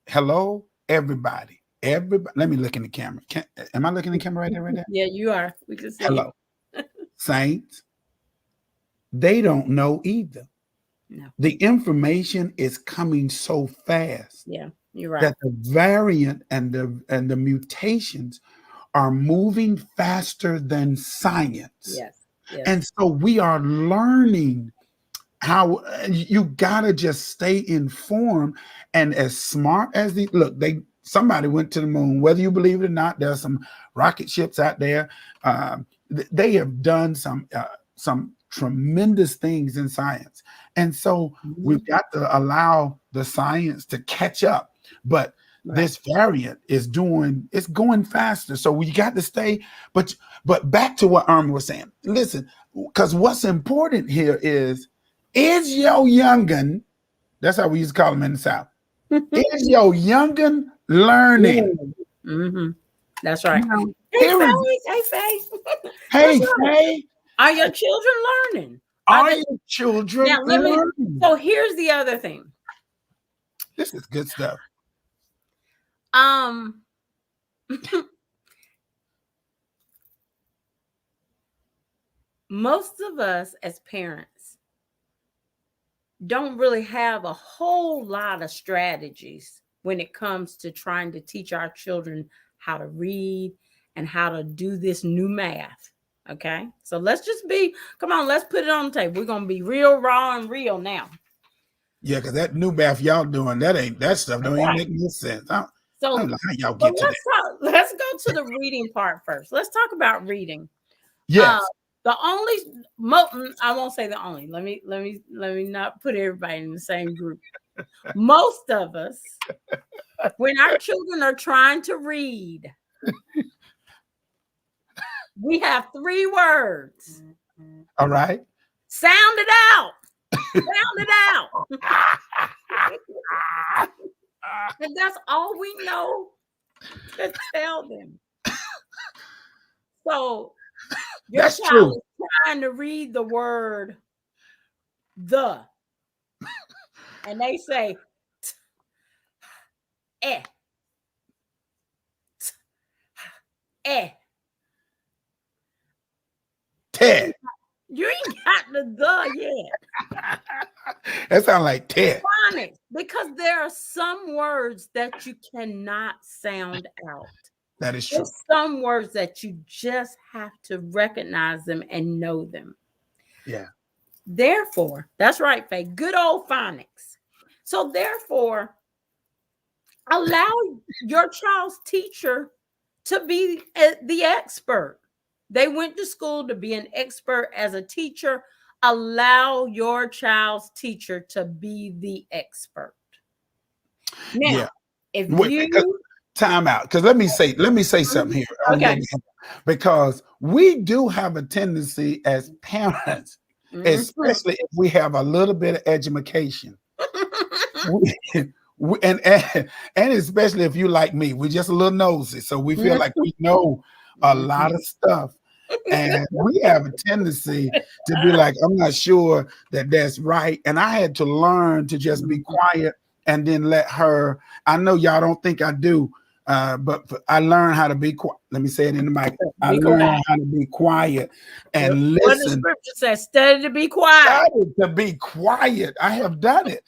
hello, everybody. Everybody, let me look in the camera. Am I looking in the camera right there? Right there? Yeah, you are. We can see hello, saints. They don't know either. No. The information is coming so fast. Yeah, you're right. That the variant and the mutations are moving faster than science. Yes. And so we are learning how you gotta just stay informed and as smart as somebody went to the moon, whether you believe it or not. There's some rocket ships out there. They have done some tremendous things in science, and so we've got to allow the science to catch up. But this variant is going faster, so we got to stay. But back to what Irma was saying. Listen, because what's important here is your youngin, that's how we used to call them in the South, is your youngin learning? That's right. Hey, Faye. Are your children learning? Are your children learning? So here's the other thing. This is good stuff. Most of us as parents don't really have a whole lot of strategies when it comes to trying to teach our children how to read and how to do this new math. Okay, so let's put it on the table. We're gonna be real, raw, and real now. Yeah, because that new math y'all doing, that stuff don't even make no sense. I don't know how y'all get to that. Let's go to the reading part first. Let's talk about reading. Yes. I won't say the only. Let me not put everybody in the same group. Most of us, when our children are trying to read, we have 3 words. All right. Sound it out. Sound it out. And that's all we know to tell them. So your child is trying to read the word the, and they say eh, eh. Ted. You ain't got the yet. That sounds like Ted. Phonics, because there are some words that you cannot sound out. That is true. There's some words that you just have to recognize them and know them. Yeah. Therefore, that's right, Faye. Good old phonics. So therefore, allow your child's teacher to be the expert. They went to school to be an expert as a teacher. Allow your child's teacher to be the expert. Now, Yeah. if Wait, you time out, because let me say something here. Okay. Because we do have a tendency as parents, especially if we have a little bit of education, and especially if you like me, we're just a little nosy, so we feel like we know a lot of stuff, and we have a tendency to be like, I'm not sure that that's right, and I had to learn to just be quiet and then let her. I know y'all don't think I do, but I learned how to be quiet. Let me say it in the mic. I learned how to be quiet and listen. What the scripture says, study to be quiet. Study to be quiet. I have done it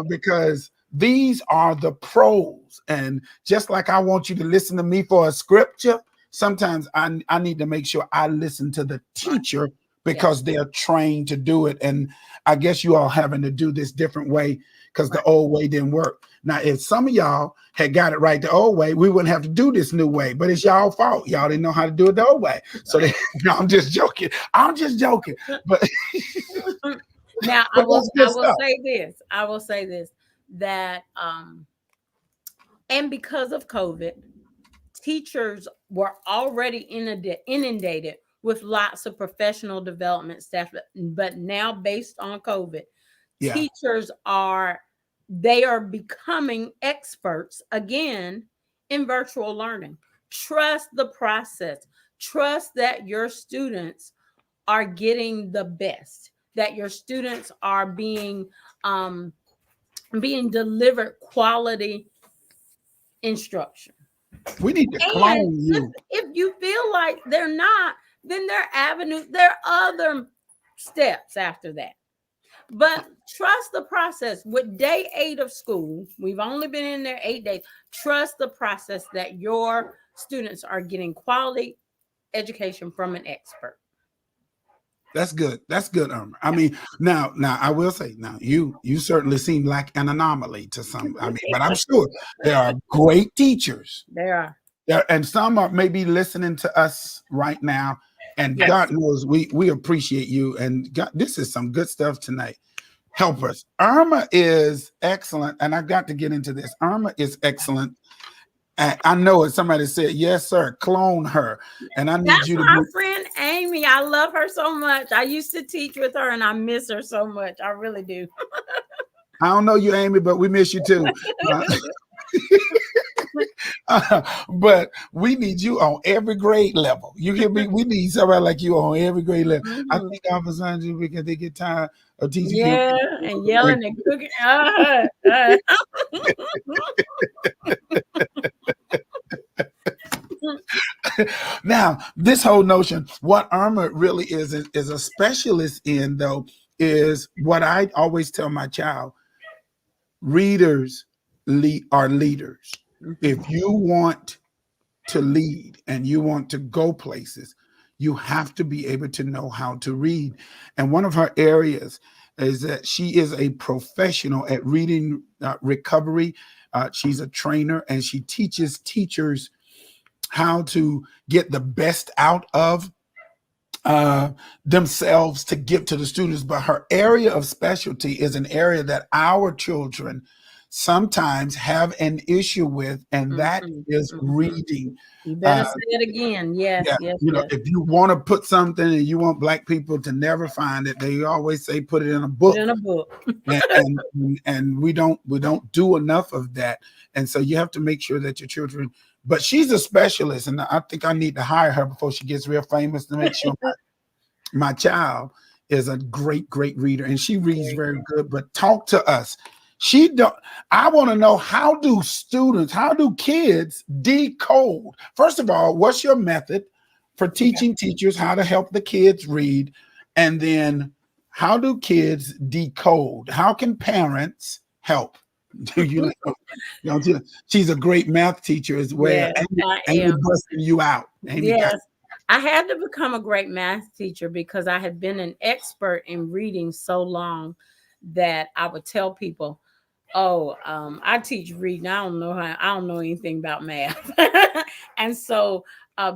because these are the pros. And just like I want you to listen to me for a scripture, sometimes I need to make sure I listen to the teacher because they're trained to do it. And I guess you all having to do this different way because the old way didn't work. Now, if some of y'all had got it right the old way, we wouldn't have to do this new way. But it's y'all fault. Y'all didn't know how to do it the old way. So no, I'm just joking. I'm just joking. But now I will say this that and because of COVID, teachers were already inundated with lots of professional development staff, but now based on COVID, teachers are becoming experts again in virtual learning. Trust the process. Trust that your students are getting the best, that your students are being delivered quality instruction. We need to clone you. If you feel like they're not, then there are other steps after that. But trust the process. With day 8 of school, we've only been in there 8 days. Trust the process that your students are getting quality education from an expert. That's good. That's good, Erma. I mean, now I will say, now you certainly seem like an anomaly to some. I mean, but I'm sure there are great teachers. There are. And some are maybe listening to us right now. And God knows we appreciate you. And God, this is some good stuff tonight. Help us. Erma is excellent. And I got to get into this. Erma is excellent. And I know it. Somebody said, yes, sir, clone her. And I need you to my friend Amy. I love her so much. I used to teach with her and I miss her so much. I really do. I don't know you, Amy, but we miss you too. But we need you on every grade level. You hear me? We need somebody like you on every grade level. I think Officer because they get tired of teaching. Yeah, and yelling and cooking. Now, this whole notion, what Erma really is a specialist in, though, is what I always tell my child: readers are leaders. If you want to lead and you want to go places, you have to be able to know how to read. And one of her areas is that she is a professional at reading recovery. She's a trainer and she teaches teachers how to get the best out of themselves to give to the students. But her area of specialty is an area that our children sometimes have an issue with, and that is reading. You better say it again. Yes, yes. You know, if you want to put something and you want Black people to never find it, they always say put it in a book. Put it in a book. and we don't do enough of that. And so you have to make sure that your children. But she's a specialist, and I think I need to hire her before she gets real famous to make sure my child is a great, great reader, and she reads very good. But talk to us. She don't. I want to know, how do kids decode? First of all, what's your method for teaching teachers how to help the kids read? And then how do kids decode? How can parents help? Do you know? She's a great math teacher as well. Yes, I Amy am. busting you out. Amy got Yes, I had to become a great math teacher because I had been an expert in reading so long that I would tell people, "Oh, I teach reading. I don't know anything about math." And so,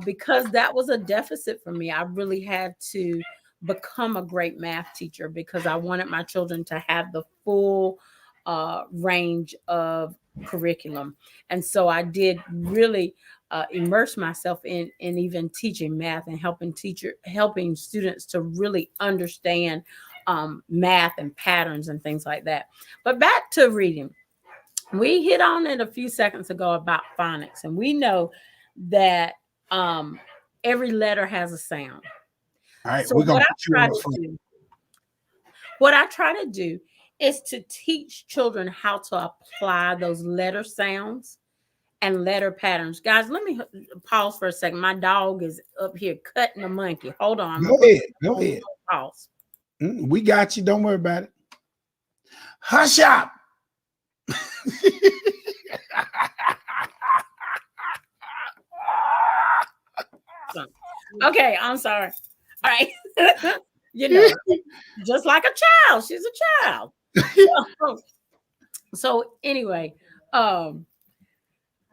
because that was a deficit for me, I really had to become a great math teacher because I wanted my children to have the full range of curriculum. And so I did really immerse myself in even teaching math and helping students to really understand math and patterns and things like that. But back to reading, we hit on it a few seconds ago about phonics, and we know that every letter has a sound. all right. So We're gonna put you on the front. what I try to do is to teach children how to apply those letter sounds and letter patterns. Guys, let me pause for a second. My dog is up here cutting a monkey. Hold on. Go ahead. Go ahead. Pause. We got you. Don't worry about it. Hush up. Okay, I'm sorry. All right. Just like a child. She's a child. So anyway,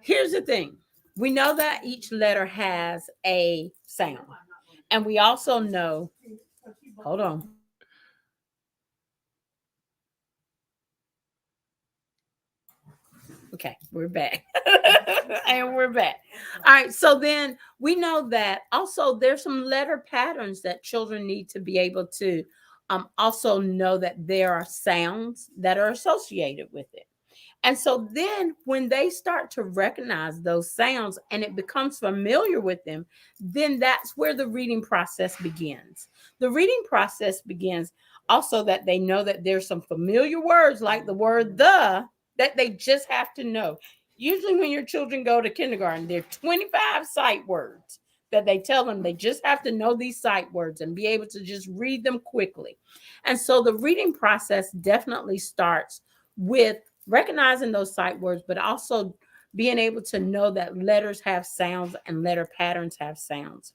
here's the thing. We know that each letter has a sound. And we also know, hold on. Okay, we're back. And we're back. All right, so then we know that also there's some letter patterns that children need to be able to also know that there are sounds that are associated with it. And so then when they start to recognize those sounds and it becomes familiar with them, then that's where the reading process begins. The reading process begins also that they know that there's some familiar words like the word the that they just have to know. Usually when your children go to kindergarten, there are 25 sight words that they tell them they just have to know these sight words and be able to just read them quickly. And so the reading process definitely starts with recognizing those sight words, but also being able to know that letters have sounds and letter patterns have sounds.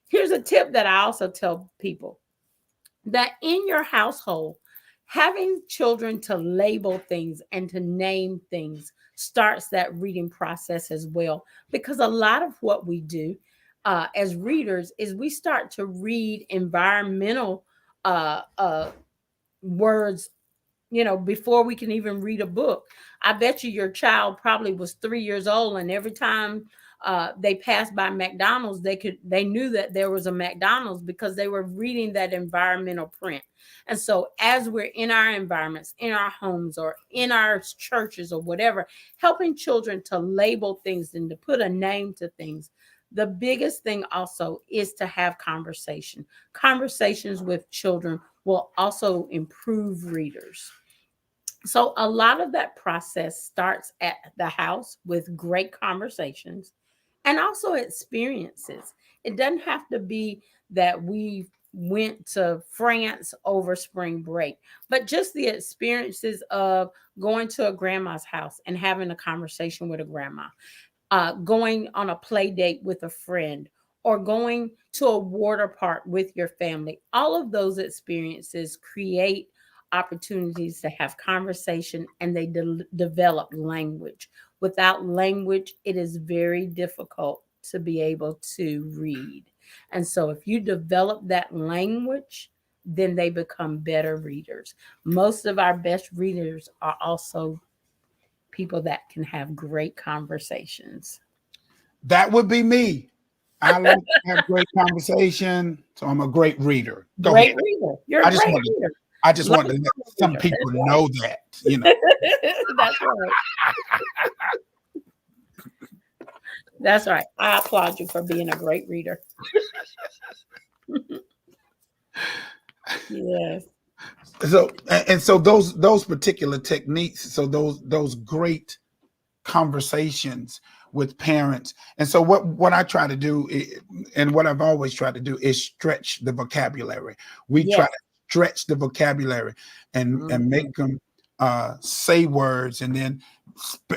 Here's a tip that I also tell people, that in your household, having children to label things and to name things starts that reading process as well. Because a lot of what we do as readers is we start to read environmental words, before we can even read a book. I bet you your child probably was 3 years old, and every time they passed by McDonald's, they knew that there was a McDonald's because they were reading that environmental print. And so as we're in our environments, in our homes or in our churches or whatever, helping children to label things and to put a name to things. The biggest thing also is to have conversations with children will also improve readers. So a lot of that process starts at the house with great conversations and also experiences. It doesn't have to be that we went to France over spring break, but just the experiences of going to a grandma's house and having a conversation with a grandma, going on a play date with a friend, or going to a water park with your family. All of those experiences create opportunities to have conversation, and they develop language. Without language, it is very difficult to be able to read. And so if you develop that language, then they become better readers. Most of our best readers are also people that can have great conversations. That would be me. I like to have great conversation, so I'm a great reader. Go Great ahead. reader. You're I a just great want to. reader. I just Love want to let a some reader. people That's know that. right. That's right. That's right. I applaud you for being a great reader. Yes. So and so those particular techniques, so those great conversations with parents. And so what I try to do and what I've always tried to do is stretch the vocabulary. We try Yes. to stretch the vocabulary and Mhm. make them say words and then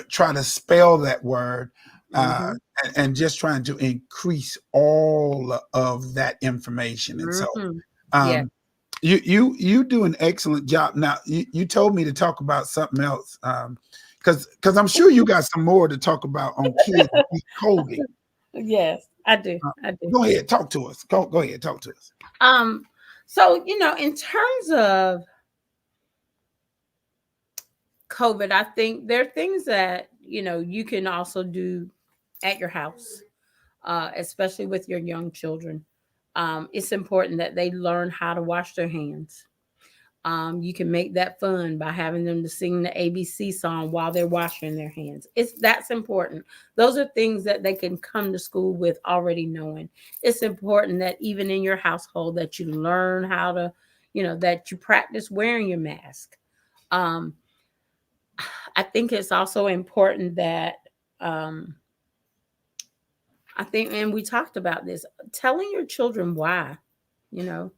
try to spell that word uh, Mhm. and just trying to increase all of that information. And so Mhm. Yes. um, you do an excellent job. Now you told me to talk about something else, because I'm sure you got some more to talk about on kids decoding. Yes, I do. Uh, I do. Go ahead, talk to us. Go ahead, talk to us. Um, so in terms of COVID, I think there are things that you can also do at your house, especially with your young children. It's important that they learn how to wash their hands. You can make that fun by having them to sing the ABC song while they're washing their hands. That's important. Those are things that they can come to school with already knowing. It's important that even in your household that you learn how to, that you practice wearing your mask. Um, I think it's also important that um, I think, and we talked about this, telling your children why. You know,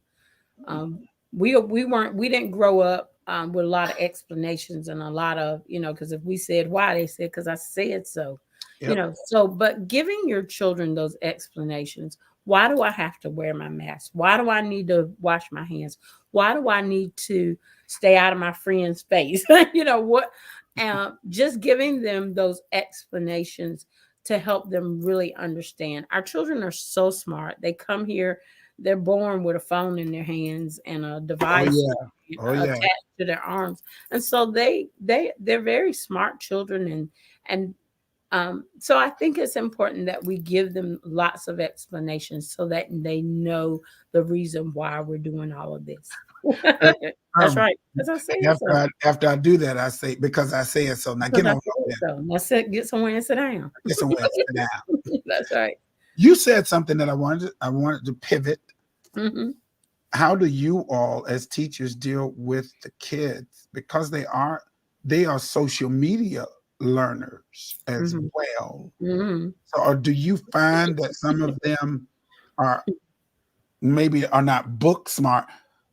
um, we didn't grow up with a lot of explanations and a lot of because if we said why, they said because I said so. Yep. So but giving your children those explanations. Why do I have to wear my mask? Why do I need to wash my hands? Why do I need to stay out of my friend's face? What? Just giving them those explanations to help them really understand. Our children are so smart. They come here, they're born with a phone in their hands and a Oh device yeah. Oh yeah. attached to their arms, and so they're very smart children, and so I think it's important that we give them lots of explanations so that they know the reason why we're doing all of this. Uh, That's Um, right, because I said after so. I do that, I say because I say it. So now Because get I on said there. so. Now get somewhere and sit down. Get somewhere and sit down. That's right. You said something that I wanted to pivot. Hmm. How do you all as teachers deal with the kids because they are social media learners as Hmm. well? Hmm. So, or do you find that some of them are maybe are not book smart,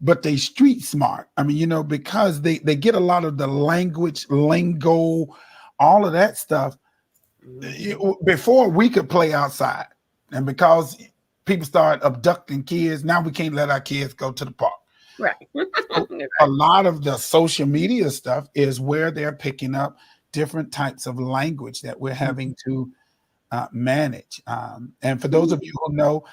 but they street smart? I mean, because they get a lot of the language, lingo, all of that stuff. Hmm. Before we could play outside, and because people started abducting kids, now we can't let our kids go to the park. Right. So a Right. lot of the social media stuff is where they're picking up different types of language that we're having to manage. And for those of you who know,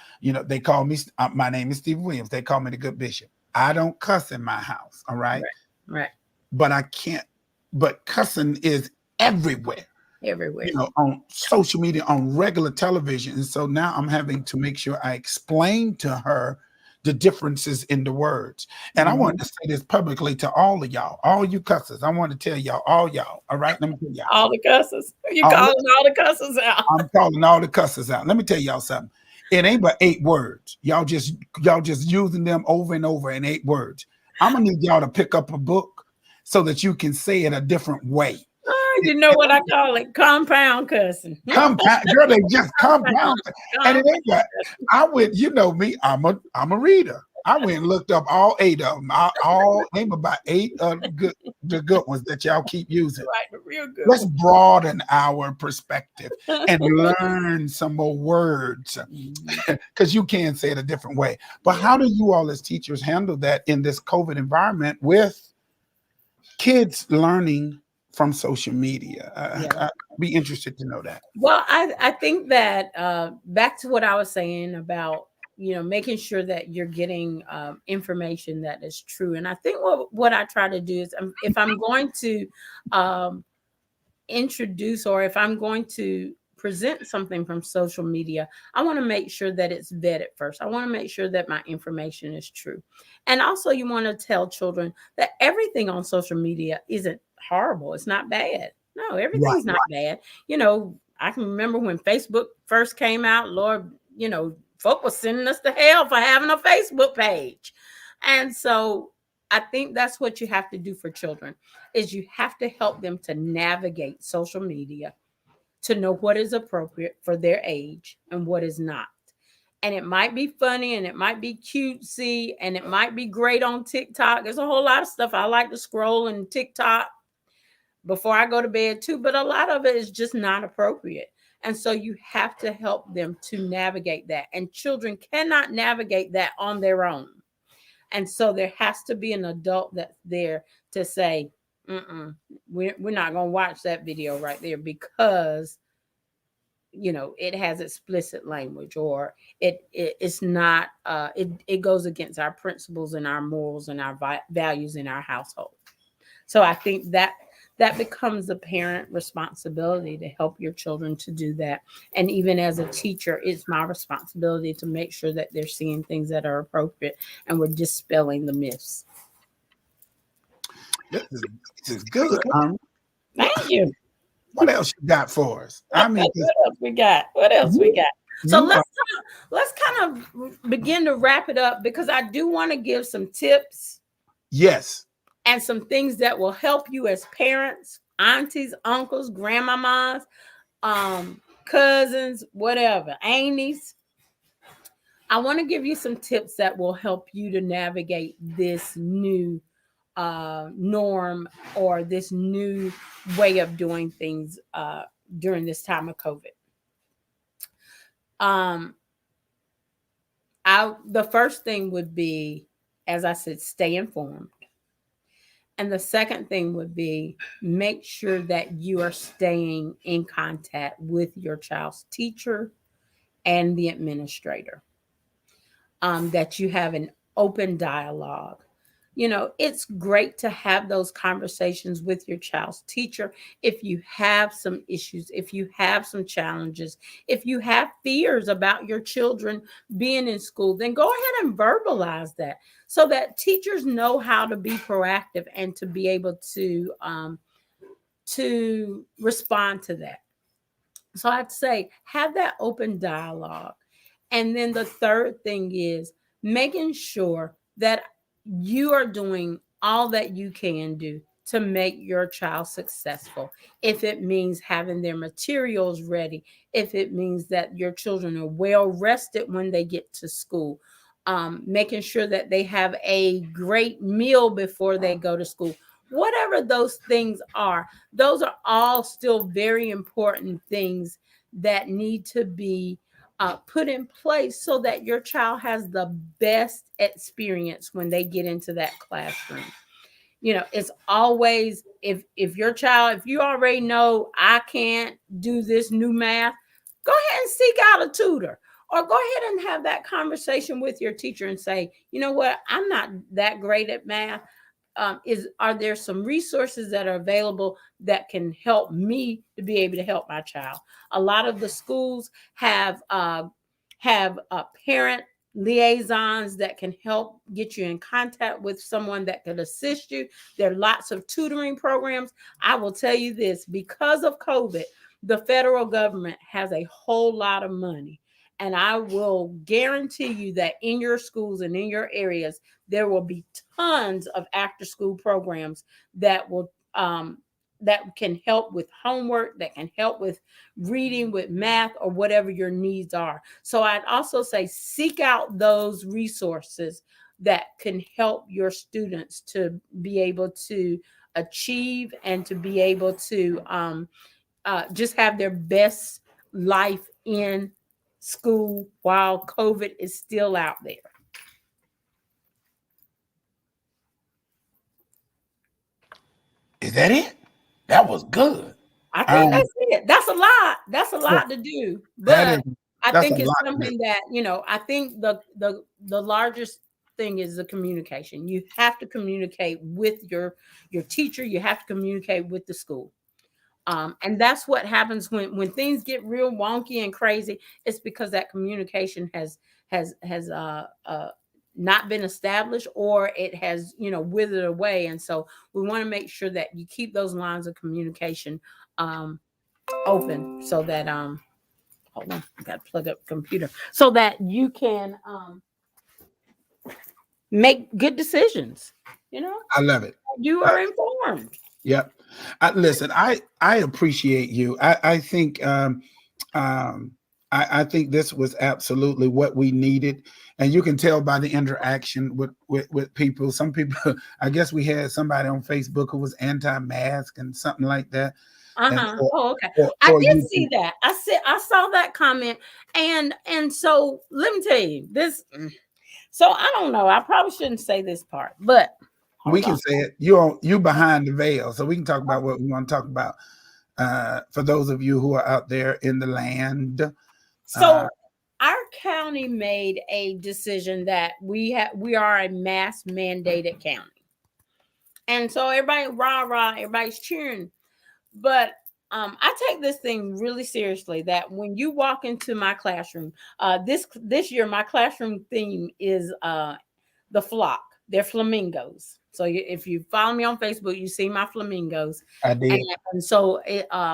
they call me. My name is Steve Williams. They call me the Good Bishop. I don't cuss in my house, all right, Right. Right. but I can't. But cussing is everywhere. Everywhere. On social media, on regular television. And so now I'm having to make sure I explain to her the differences in the words. And I want Mhm. to say this publicly to all of y'all, all you cussers. I want to tell y'all, all y'all, all right? Let me tell y'all. All the cusses. You All, calling all the cusses out. I'm calling all the cussers out. Let me tell y'all something. It ain't but 8 words. Y'all just using them over and over in 8 words. I'm gonna need y'all to pick up a book so that you can say it a different way. Oh, you know what I call it? Compound cussing. Compound, girl, they just compound. And it Compound ain't that. I went, me, I'm a reader. I went and looked up all 8 of them. All name about 8 of the good ones that y'all keep using. right, the real good Let's one. broaden our perspective and learn some more words Mhm. because you can say it a different way. But Yeah. how do you all as teachers handle that in this COVID environment with kids learning from social media? Yeah. I'd be interested to know that. Well, I think that back to what I was saying about making sure that you're getting information that is true, and I think what I try to do is if I'm going to um, introduce or if I'm going to present something from social media, I want to make sure that it's vetted first. I want to make sure that my information is true. And also, you want to tell children that everything on social media isn't horrible, it's not bad. No, Right. everything's not bad. I can remember when Facebook first came out, Lord, folk was sending us to hell for having a Facebook page. And so I think that's what you have to do for children is you have to help them to navigate social media, to know what is appropriate for their age and what is not. And it might be funny and it might be cutesy and it might be great on TikTok. There's a whole lot of stuff I like to scroll in TikTok before I go to bed too, but a lot of it is just not appropriate. And so you have to help them to navigate that. And children cannot navigate that on their own. And so there has to be an adult that's there to say, we're not going to watch that video right there because it has explicit language, or it's not it goes against our principles and our morals and our values in our household. So I think that becomes a parent responsibility to help your children to do that. And even as a teacher, it's my responsibility to make sure that they're seeing things that are appropriate and we're dispelling the myths. This is good. Thank you. What else you got for us? I mean, what else we got? So let's kind of begin to wrap it up, because I do want to give some tips. Yes. And some things that will help you as parents, aunties, uncles, grandmamas, cousins, whatever, aunties. I want to give you some tips that will help you to navigate this new norm, or this new way of doing things during this time of COVID. The first thing would be, as I said, stay informed. And the second thing would be, make sure that you are staying in contact with your child's teacher and the administrator, that you have an open dialogue. It's great to have those conversations with your child's teacher. If you have some issues, if you have some challenges, if you have fears about your children being in school, then go ahead and verbalize that, so that teachers know how to be proactive and to be able to respond to that. So I'd say have that open dialogue. And then the third thing is making sure that you are doing all that you can do to make your child successful. If it means having their materials ready, if it means that your children are well rested when they get to school, making sure that they have a great meal before they go to school. Whatever those things are, those are all still very important things that need to be put in place so that your child has the best experience when they get into that classroom. It's always, if you already know I can't do this new math, go ahead and seek out a tutor, or go ahead and have that conversation with your teacher and say, you know what, I'm not that great at math. Are there some resources that are available that can help me to be able to help my child? A lot of the schools have parent liaisons that can help get you in contact with someone that can assist you. There are lots of tutoring programs. I will tell you this, because of COVID, the federal government has a whole lot of money. And I will guarantee you that in your schools and in your areas, there will be tons of after school programs that will that can help with homework, that can help with reading, with math, or whatever your needs are. So I'd also say seek out those resources that can help your students to be able to achieve and to be able to just have their best life in school while COVID is still out there. Is that it? That was good. I think that's it. That's a lot. That's a lot to do. But I think it's something that, I think the largest thing is the communication. You have to communicate with your teacher. You have to communicate with the school. And that's what happens when things get real wonky and crazy. It's because that communication has not been established, or it has withered away. And so we want to make sure that you keep those lines of communication open, so that hold on, I got to plug up the computer, so that you can make good decisions. You know, I love it. you I, are informed. yep. Listen, I appreciate you. I think um, I think this was absolutely what we needed, and you can tell by the interaction with people. Some people, I guess we had somebody on Facebook who was anti-mask and something like that, and Uh-huh. Oh, okay. I or did you see that. I saw that comment, and so let me tell you this. So I don't know. I probably shouldn't say this part, but we hold can on. say it. You behind the veil, so we can talk about what we want to talk about. For those of you who are out there in the land, uh, So our county made a decision that we are a mass mandated county. And so everybody rah rah, everybody's cheering. But I take this thing really seriously. That when you walk into my classroom, this year my classroom theme is the flock. They're flamingos. So if you follow me on Facebook, you see my flamingos, I and, did. and so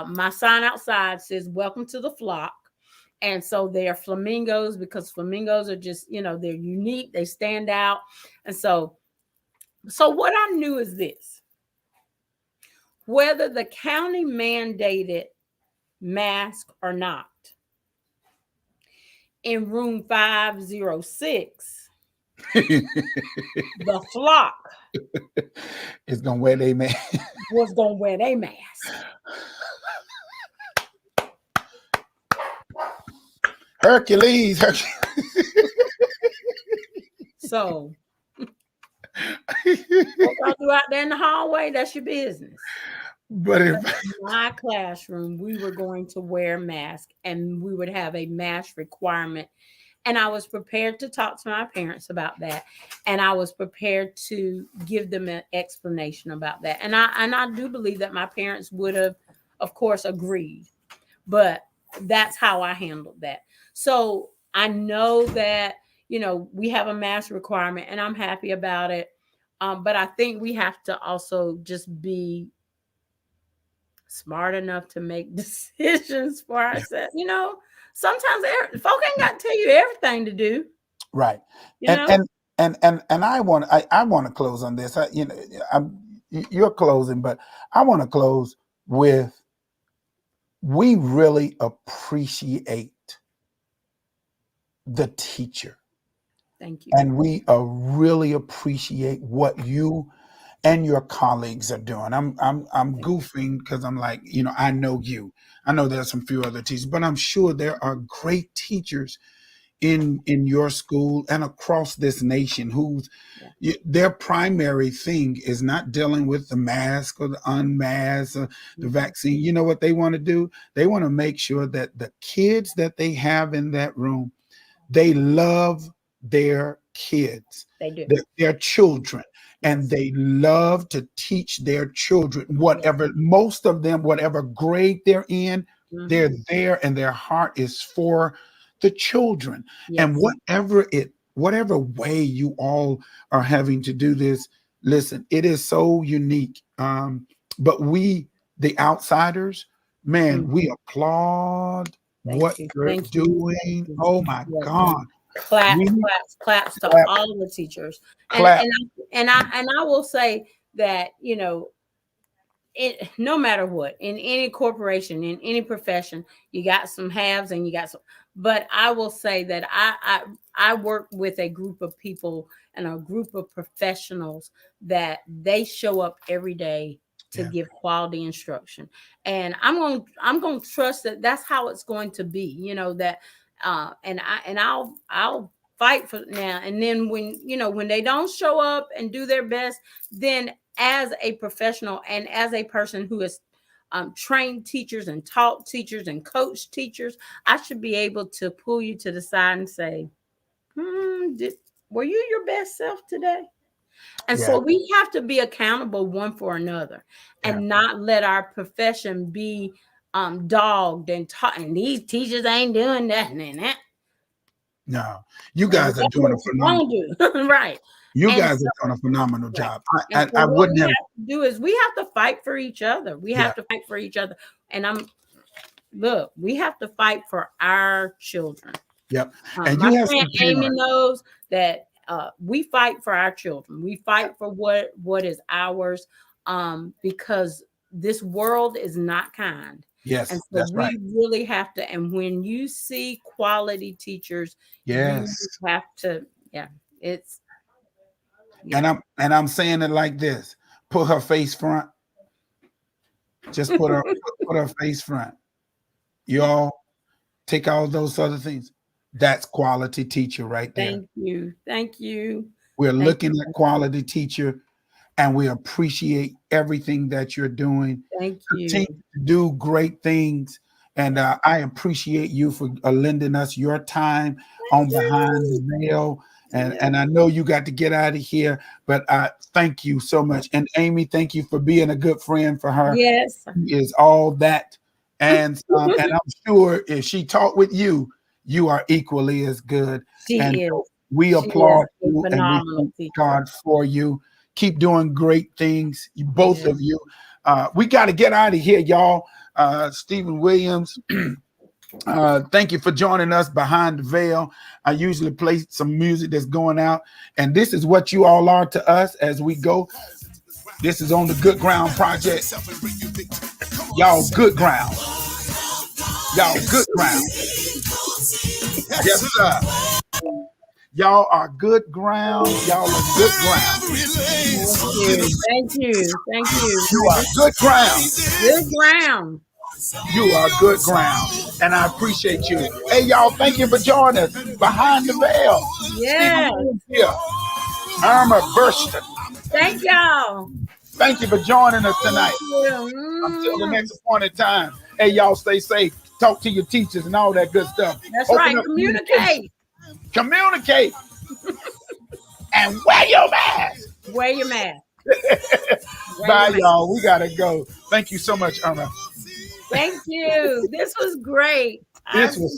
my sign outside says "Welcome to the flock." And so they are flamingos because flamingos are just, they're unique, they stand out. And so what I knew is this: whether the county mandated mask or not, in room 506, the flock It's gonna wear they man. was going to wear their mask. Hercules. So what y'all do out there in the hallway, that's your business. But if In my classroom, we were going to wear masks and we would have a mask requirement. And I was prepared to talk to my parents about that. And I was prepared to give them an explanation about that. And I do believe that my parents would have, of course, agreed. But that's how I handled that. So I know that, we have a mask requirement and I'm happy about it. But I think we have to also just be smart enough to make decisions for yeah, ourselves. Sometimes folk ain't got to tell you everything to do. right, You and know, and and I want to close on this. You're closing, but I want to close with we really appreciate the teacher, thank you. and we really appreciate what you and your colleagues are doing. I'm Thank you. goofing because I'm like, I know you. I know there's some few other teachers, but I'm sure there are great teachers in your school and across this nation whose Yeah. their primary thing is not dealing with the mask or the unmask or the Mhm. vaccine. You know what they want to do? They want to make sure that the kids that they have in that room, they love their kids, They do. their children, and Yes. they love to teach their children Yes. whatever, most of them, whatever grade they're in, they're Hmm. there and their heart is for the children. And Yes. whatever way you all are having to do this, listen, it is so unique. But we, the outsiders, man, Mm. we applaud what Thank you. you're Thank you. Thank doing. you. Oh my Yes. God. Claps, We claps, claps to clap, all the teachers. And clap. and I will say that, no matter what, in any corporation, in any profession, you got some haves and you got some. But I will say that I work with a group of people and a group of professionals that they show up every day to Yeah, give quality instruction, and I'm going to trust that that's how it's going to be. That I'll fight for now. And then when they don't show up and do their best, then as a professional and as a person who has trained teachers and taught teachers and coached teachers, I should be able to pull you to the side and say, were you your best self today? And yeah, so we have to be accountable one for another yeah. and not let our profession be dogged and taught. And these teachers ain't doing nothing and that. No, you And guys are that's doing what a you phenomenal. want to do. Right. You And guys so, are doing a phenomenal right. job. And so I what wouldn't we have. have to do is we have to fight for each other. We Yeah, have to fight for each other. And we have to fight for our children. yep. And My you have friend some Amy parents. knows that we fight for our children. We fight for what is ours, because this world is not kind. And Yes, so that's right. we really have to, and when you see quality teachers, you Yes. have to, yeah, it's, And yeah. I'm saying it like this. Put her face front. Just put her face front. You all take all those other things. That's quality teacher right there. Thank you. Thank you. We're Thank looking at you. quality teacher, and we appreciate everything that you're doing. Thank Continue you. to do great things. And I appreciate you for lending us your time on Behind the Veil. Yeah. And I know you got to get out of here, but thank you so much. And Amy, thank you for being a good friend for her. Yes. She is all that and some. And I'm sure if she talked with you, you are equally as good. And She is. so we She is applaud a you and we phenomenal thank teacher. God for you. Keep doing great things, both Yeah. of you. We got to get out of here, y'all. Stephen Williams, thank you for joining us Behind the Veil. I usually play some music that's going out, and this is what you all are to us as we go. This is on the Good Ground Project. Y'all good ground. Y'all good ground. Yes, sir. Y'all are good ground. Y'all are good ground. Thank you. Thank you. Thank you. You are good ground. Good ground. You are good ground. And I appreciate you. Hey, y'all, thank you for joining us Behind the Veil. Yeah. Stephen Williams here. Erma Burstion. Thank y'all. Thank you for joining us tonight. You. Until the next appointed time. Hey, y'all, stay safe. Talk to your teachers and all that good stuff. That's Open right. up Communicate. Communicate. And wear your mask. Wear your mask. Bye, y'all. We got to go. Thank you so much, Irma. Thank you. This was great. This was